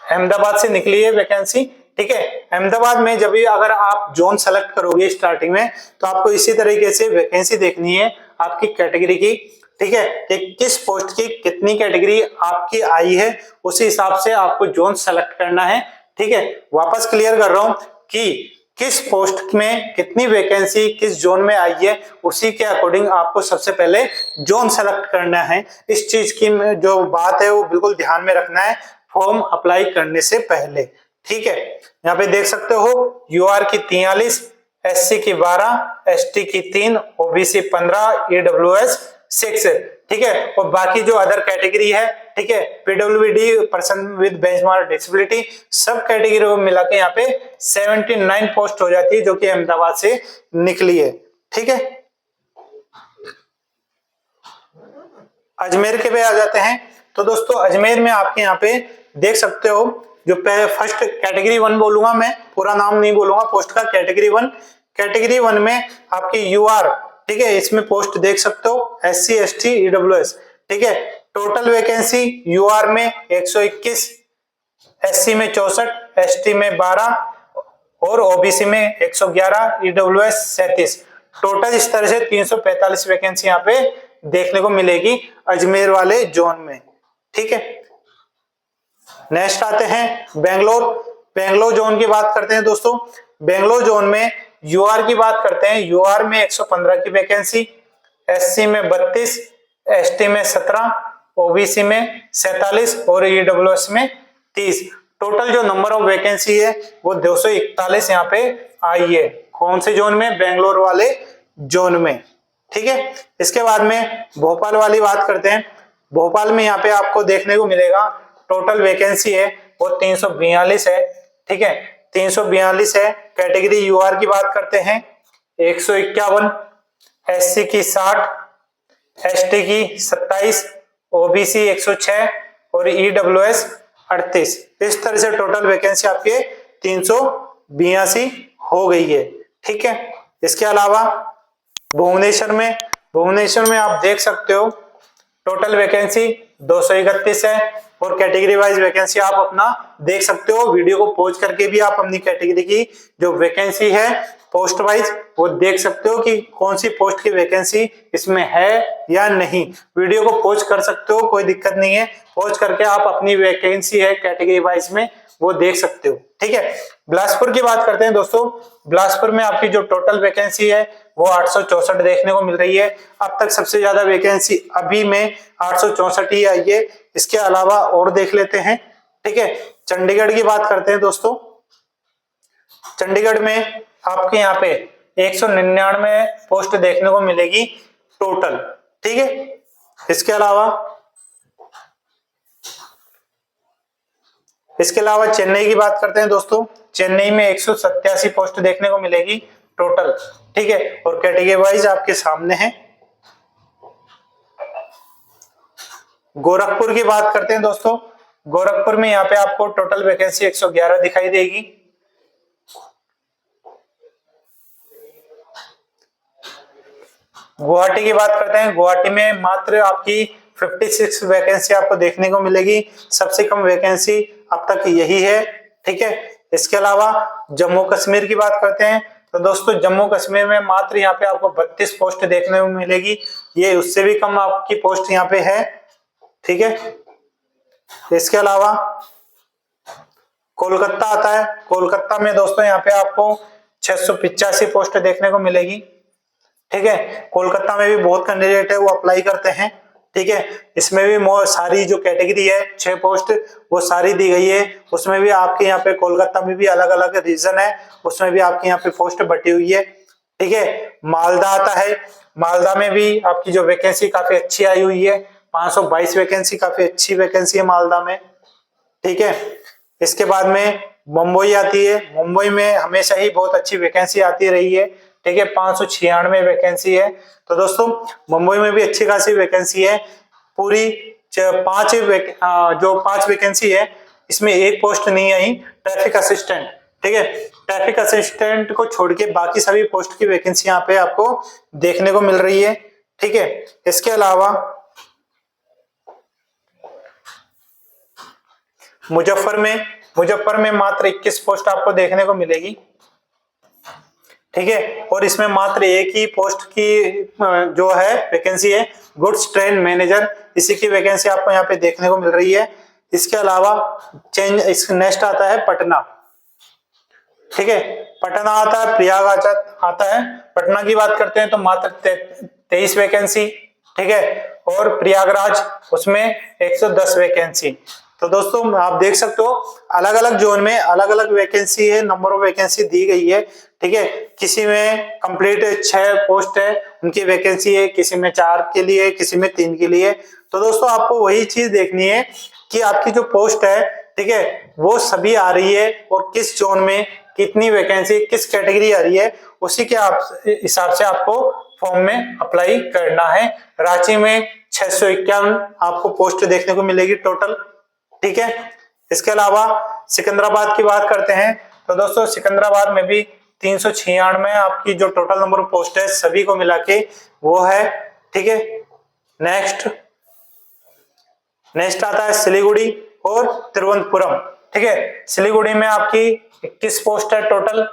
अहमदाबाद से निकली है वैकेंसी। ठीक है, अहमदाबाद में जब भी अगर आप जोन सेलेक्ट करोगे स्टार्टिंग में तो आपको इसी तरीके से वैकेंसी देखनी है आपकी कैटेगरी की। ठीक है, कि किस पोस्ट की कितनी कैटेगरी आपकी आई है, उसी हिसाब से आपको जोन सेलेक्ट करना है। ठीक है, वापस क्लियर कर रहा हूं कि किस पोस्ट में कितनी वैकेंसी किस जोन में आई है, उसी के अकॉर्डिंग आपको सबसे पहले जोन सेलेक्ट करना है। इस चीज की जो बात है वो बिल्कुल ध्यान में रखना है फॉर्म अप्लाई करने से पहले। ठीक है, यहाँ पे देख सकते हो यूआर की 43, एससी की 12, एसटी की 3, ओबीसी 15, ईडब्ल्यूएस 6। ठीक है, और बाकी जो अदर कैटेगरी है, ठीक है, PWD, person with benchmark disability, सब कैटेगरी को मिला के यहाँ पे 79 पोस्ट हो जाती है जो कि अहमदाबाद से निकली है। ठीक है, अजमेर के पे आ जाते हैं। तो दोस्तों अजमेर में आपके यहाँ पे देख सकते हो जो फर्स्ट कैटेगरी 1 बोलूंगा मैं, पूरा नाम नहीं बोलूंगा पोस्ट का, कैटेगरी 1। कैटेगरी 1 में आपकी यूआर, ठीक है, इसमें पोस्ट देख सकते हो एससी, एसटी, ईडब्ल्यूएस। ठीक है, टोटल वैकेंसी यूआर में 121, एससी में 64, एसटी में 12 और ओबीसी में 111, ईडब्ल्यूएस 37। टोटल इस तरह से 345 वैकेंसी यहाँ पे देखने को मिलेगी अजमेर वाले जोन में। ठीक है, नेक्स्ट आते हैं बेंगलोर। बेंगलोर जोन की बात करते हैं दोस्तों। बेंगलोर जोन में यूआर की बात करते हैं। यूआर में 115 की वैकेंसी, एससी में 32, एसटी में 17, ओबीसी में 47 और ईडब्ल्यूएस में 30। टोटल जो नंबर ऑफ वैकेंसी है वो 241 यहाँ पे आई है। कौन से जोन में? बेंगलोर वाले जोन में। ठीक है, इसके बाद में भोपाल वाली बात करते हैं। भोपाल में यहाँ पे आपको देखने को मिलेगा टोटल वैकेंसी है वो 342 है। ठीक है, 342 है। कैटेगरी यूआर की बात करते हैं 151, एससी की 60, एसटी की 27, ओबीसी 106 और ईडब्ल्यूएस 38। इस तरह से टोटल वैकेंसी आपके 382 हो गई है। ठीक है, इसके अलावा भुवनेश्वर में आप देख सकते हो टोटल वैकेंसी 231 है और कैटेगरी वाइज वैकेंसी आप अपना देख सकते हो। वीडियो को पॉज करके भी आप अपनी कैटेगरी की जो वैकेंसी है पोस्ट वाइज वो देख सकते हो कि कौन सी पोस्ट की वैकेंसी इसमें है या नहीं। वीडियो को पॉज कर सकते हो, कोई दिक्कत नहीं है। पॉज करके आप अपनी वैकेंसी है कैटेगरी वाइज में वो देख सकते हो। ठीक है, बिलासपुर की बात करते हैं दोस्तों। बिलासपुर में आपकी जो टोटल वैकेंसी है वो 864 देखने को मिल रही है। अब तक सबसे ज्यादा वैकेंसी अभी में 864 ही आई है। इसके अलावा और देख लेते हैं। ठीक है, चंडीगढ़ की बात करते हैं दोस्तों। चंडीगढ़ में आपके यहाँ पे 199 पोस्ट देखने को मिलेगी टोटल। ठीक है, इसके अलावा चेन्नई की बात करते हैं दोस्तों। चेन्नई में 187 पोस्ट देखने को मिलेगी टोटल। ठीक है, और कैटेगरी वाइज आपके सामने है। गोरखपुर की बात करते हैं दोस्तों। गोरखपुर में यहाँ पे आपको टोटल वैकेंसी 111 दिखाई देगी। गुवाहाटी की बात करते हैं। गुवाहाटी में मात्र आपकी 56 वैकेंसी आपको देखने को मिलेगी। सबसे कम वैकेंसी अब तक यही है। ठीक है, इसके अलावा जम्मू कश्मीर की बात करते हैं तो दोस्तों जम्मू कश्मीर में मात्र यहाँ पे आपको 32 पोस्ट देखने को मिलेगी। ये उससे भी कम आपकी पोस्ट यहाँ पे है। ठीक है, इसके अलावा कोलकाता आता है। कोलकाता में दोस्तों यहाँ पे आपको 685 पोस्ट देखने को मिलेगी। ठीक है, कोलकाता में भी बहुत कैंडिडेट है वो अप्लाई करते हैं। ठीक है, इसमें भी सारी जो कैटेगरी है 6 पोस्ट वो सारी दी गई है। उसमें भी आपके यहाँ पे कोलकाता में भी अलग अलग रीजन है, उसमें भी आपके यहाँ पे पोस्ट बटी हुई है। ठीक है, मालदा आता है। मालदा में भी आपकी जो वैकेंसी काफी अच्छी आई हुई है, 522 वैकेंसी, काफी अच्छी वैकेंसी है मालदा में। ठीक है, इसके बाद में मुंबई आती है। मुंबई में हमेशा ही बहुत अच्छी वैकेंसी आती रही है। ठीक है, 596 वैकेंसी है। तो दोस्तों मुंबई में भी अच्छी खासी वैकेंसी है। पूरी 5 वैकेंसी है, इसमें एक पोस्ट नहीं आई ट्रैफिक असिस्टेंट। ठीक है, ट्रैफिक असिस्टेंट को छोड़ के बाकी सभी पोस्ट की वैकेंसी यहाँ पे आपको देखने को मिल रही है। ठीक है, इसके अलावा मुजफ्फर में मात्र 21 पोस्ट आपको देखने को मिलेगी। ठीक है, और इसमें मात्र एक ही पोस्ट की जो है वैकेंसी है गुड्स ट्रेन मैनेजर, इसी की वैकेंसी आपको यहाँ पे देखने को मिल रही है। इसके अलावा नेक्स्ट आता है पटना। ठीक है। पटना आता है, प्रयाग आता है। पटना की बात करते हैं तो मात्र 23 वैकेंसी, ठीक है, और प्रयागराज उसमें 110 वैकेंसी। तो दोस्तों आप देख सकते हो अलग अलग जोन में अलग अलग वैकेंसी है, नंबर ऑफ वैकेंसी दी गई है, ठीक है। किसी में कंप्लीट 6 पोस्ट है उनकी वैकेंसी है, किसी में 4 के लिए, किसी में 3 के लिए। तो दोस्तों आपको वही चीज देखनी है कि आपकी जो पोस्ट है, ठीक है, वो सभी आ रही है और किस जोन में कितनी वैकेंसी, किस कैटेगरी आ रही है, उसी के हिसाब से आपको फॉर्म में अप्लाई करना है। रांची में 651 आपको पोस्ट देखने को मिलेगी टोटल, ठीक है। इसके अलावा सिकंदराबाद की बात करते हैं तो दोस्तों सिकंदराबाद में भी 396 आपकी जो टोटल नंबर ऑफ पोस्ट है सभी को मिला के वो है, ठीक है। नेक्स्ट आता है सिलीगुड़ी और तिरुवनंतपुरम, ठीक है। सिलीगुड़ी में आपकी 21 पोस्ट है टोटल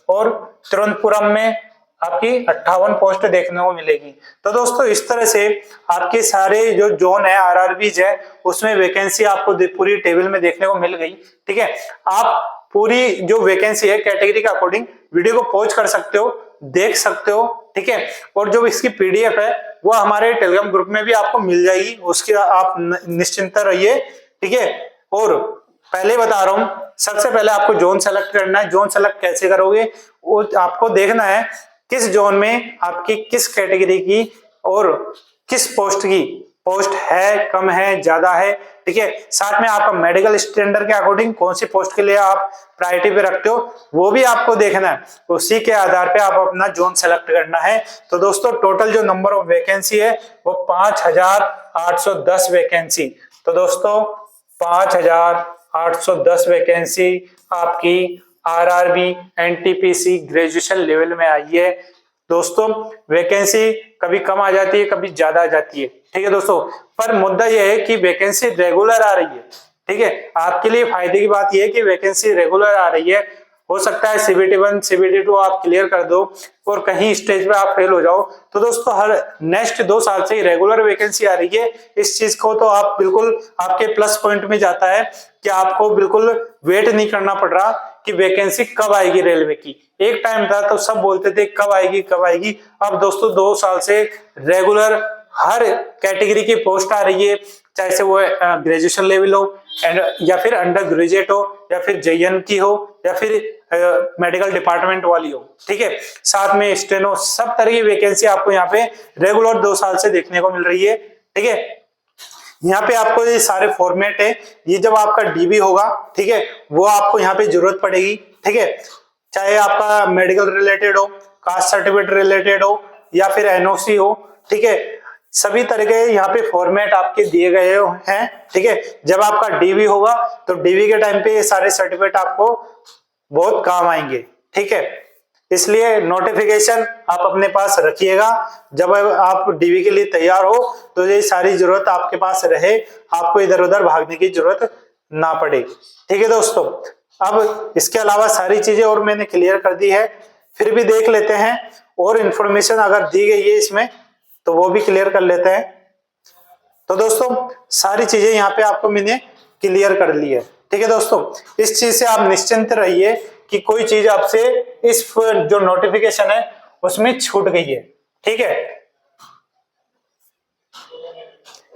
और तिरुवनंतपुरम में आपकी 58 पोस्ट देखने को मिलेगी। तो दोस्तों इस तरह से आपके सारे जो जोन है आरआरबीज है उसमें वैकेंसी आपको पूरी टेबल में देखने को मिल गई, ठीक है। आप पूरी जो वैकेंसी है कैटेगरी के अकॉर्डिंग वीडियो को पॉज कर सकते हो, देख सकते हो, ठीक है। और जो इसकी पीडीएफ है वो हमारे टेलीग्राम ग्रुप में भी आपको मिल जाएगी, उसकी आप निश्चिंत रहिए, ठीक है। और पहले बता रहा हूं, सबसे पहले आपको जोन सेलेक्ट करना है। जोन सेलेक्ट कैसे करोगे, वो आपको देखना है किस जोन में आपकी किस कैटेगरी की और किस पोस्ट की पोस्ट है, कम है, ज्यादा है, ठीक है। साथ में आपका मेडिकल स्टैंडर्ड के अकॉर्डिंग कौन सी पोस्ट के लिए आप प्रायोरिटी पे रखते हो वो भी आपको देखना है, उसी के आधार पे आप अपना जोन सेलेक्ट करना है। तो दोस्तों टोटल जो नंबर ऑफ वैकेंसी है वो 5810 वैकेंसी। तो दोस्तों 5810 वैकेंसी आपकी आरआरबी एनटीपीसी ग्रेजुएशन लेवल में आई है। दोस्तों वैकेंसी कभी कम आ जाती है, कभी ज्यादा आ जाती है, ठीक है दोस्तों। पर मुद्दा यह है कि वैकेंसी रेगुलर आ रही है, ठीक है। आपके लिए फायदे की बात यह है कि वैकेंसी रेगुलर आ रही है। हो सकता है CBT 1 CBT 2 आप क्लियर कर दो और कहीं स्टेज पे आप फेल हो जाओ, तो दोस्तों हर नेक्स्ट 2 साल से रेगुलर वैकेंसी आ रही है। इस चीज को तो आप बिल्कुल आपके प्लस पॉइंट में जाता है कि आपको बिल्कुल वेट नहीं करना पड़ रहा कि वैकेंसी कब आएगी रेलवे की। एक टाइम था तो सब बोलते थे कब आएगी कब आएगी, अब दोस्तों 2 साल से रेगुलर हर कैटेगरी की पोस्ट आ रही है, चाहे से वो ग्रेजुएशन लेवल हो या फिर अंडर ग्रेजुएट हो या फिर JN की हो या फिर मेडिकल डिपार्टमेंट वाली हो, ठीक है। साथ में स्टेनो, सब तरह की वैकेंसी आपको यहाँ पे रेगुलर 2 साल से देखने को मिल रही है, ठीक है। यहाँ पे आपको ये सारे फॉर्मेट है, ये जब आपका डीबी होगा, ठीक है, वो आपको यहाँ पे जरूरत पड़ेगी, ठीक है। चाहे आपका मेडिकल रिलेटेड हो, कास्ट सर्टिफिकेट रिलेटेड हो या फिर NOC हो, ठीक है, सभी तरह के यहाँ पे फॉर्मेट आपके दिए गए हैं, ठीक है। जब आपका डीबी होगा तो डीबी के टाइम पे ये सारे सर्टिफिकेट आपको बहुत काम आएंगे, ठीक है। इसलिए नोटिफिकेशन आप अपने पास रखिएगा, जब आप डीबी के लिए तैयार हो तो ये सारी जरूरत आपके पास रहे, आपको इधर उधर भागने की जरूरत ना पड़े, ठीक है दोस्तों। अब इसके अलावा सारी चीजें और मैंने क्लियर कर दी है, फिर भी देख लेते हैं और इंफॉर्मेशन अगर दी गई है इसमें तो वो भी क्लियर कर लेते हैं। तो दोस्तों सारी चीजें यहाँ पे आपको मैंने क्लियर कर ली है, ठीक है दोस्तों। इस चीज से आप निश्चिंत रहिए कि कोई चीज आपसे इस जो नोटिफिकेशन है उसमें छूट गई है, ठीक है।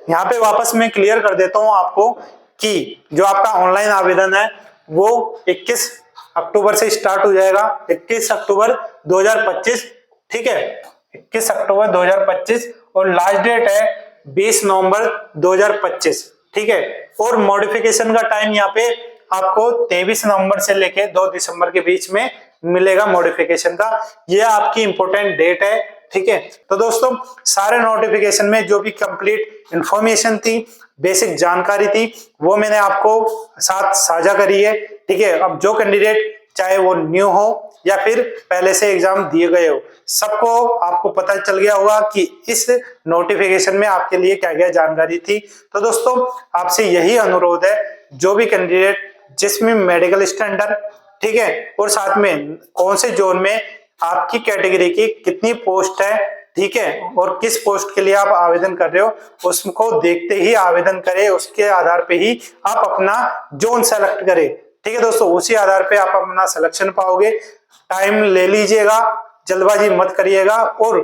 यहाँ पे वापस मैं क्लियर कर देता हूं आपको कि जो आपका ऑनलाइन आवेदन है वो 21 अक्टूबर से स्टार्ट हो जाएगा, 21 अक्टूबर 2025, ठीक है, 21 अक्टूबर 2025 और लास्ट डेट है 20 नवंबर 2025, ठीक है। और मॉडिफिकेशन का टाइम यहाँ पे आपको 23 नवंबर से लेके 2 दिसंबर के बीच में मिलेगा मॉडिफिकेशन का, ये आपकी इंपॉर्टेंट डेट है, ठीक है। तो दोस्तों सारे नोटिफिकेशन में जो भी कंप्लीट इंफॉर्मेशन थी, बेसिक जानकारी थी, वो मैंने आपको साथ साझा करी है, ठीक है। अब जो कैंडिडेट चाहे वो न्यू हो या फिर पहले से एग्जाम दिए गए हो, सबको आपको पता चल गया होगा कि इस नोटिफिकेशन में आपके लिए क्या क्या जानकारी थी। तो दोस्तों आपसे यही अनुरोध है, जो भी कैंडिडेट जिसमें मेडिकल स्टैंडर्ड, ठीक है, और साथ में कौन से जोन में आपकी कैटेगरी की कितनी पोस्ट है, ठीक है, और किस पोस्ट के लिए आप आवेदन कर रहे हो उसको देखते ही आवेदन करें, उसके आधार पे ही आप अपना जोन सेलेक्ट करें, ठीक है दोस्तों, उसी आधार पे आप अपना सिलेक्शन पाओगे। टाइम ले लीजिएगा, जल्दबाजी मत करिएगा और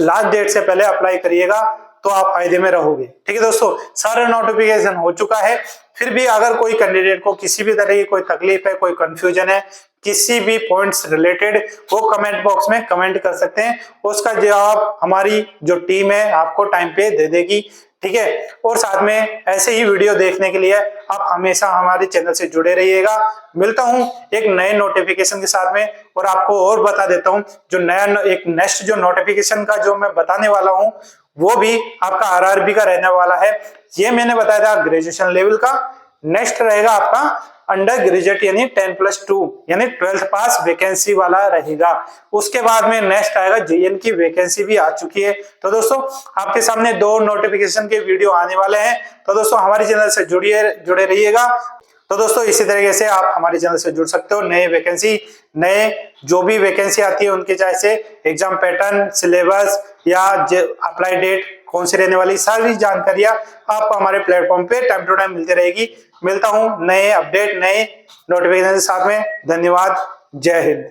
लास्ट डेट से पहले अप्लाई करिएगा तो आप फायदे में रहोगे। ठीक है दोस्तों, सारा नोटिफिकेशन हो चुका है। फिर भी अगर कोई कैंडिडेट को किसी भी तरह की कोई तकलीफ है, कोई कंफ्यूजन है, किसी भी पॉइंट्स रिलेटेड, वो कमेंट बॉक्स में कमेंट कर सकते हैं, उसका जवाब हमारी जो टीम है आपको टाइम पे दे देगी। ठीक है, और साथ में ऐसे ही वीडियो देखने के लिए आप हमेशा हमारे चैनल से जुड़े रहिएगा। मिलता हूं एक नए नोटिफिकेशन के साथ में, और आपको और बता देता हूं जो नया एक नेक्स्ट जो नोटिफिकेशन का जो मैं बताने वाला हूं वो भी आपका आरआरबी का रहने वाला है। ये मैंने बताया था ग्रेजुएशन लेवल का, नेक्स्ट रहेगा आपका अंडर ग्रेजुएट यानी 10+2 यानी 12th पास वैकेंसी वाला रहेगा। उसके बाद में नेक्स्ट आएगा जेएन की वैकेंसी भी आ चुकी है। तो दोस्तों आपके सामने 2 नोटिफिकेशन के वीडियो आने वाले हैं, तो दोस्तों हमारे चैनल से जुड़े रहिएगा। तो दोस्तों इसी तरीके से आप हमारे चैनल से जुड़ सकते हो। नए वैकेंसी, नए जो भी वैकेंसी आती है उनके चाहे से एग्जाम पैटर्न, सिलेबस या अप्लाई डेट कौन सी रहने वाली, सारी जानकारियां आपको हमारे प्लेटफॉर्म पे टाइम टू टाइम मिलती रहेगी। मिलता हूं नए अपडेट, नए नोटिफिकेशन के साथ में। धन्यवाद, जय हिंद।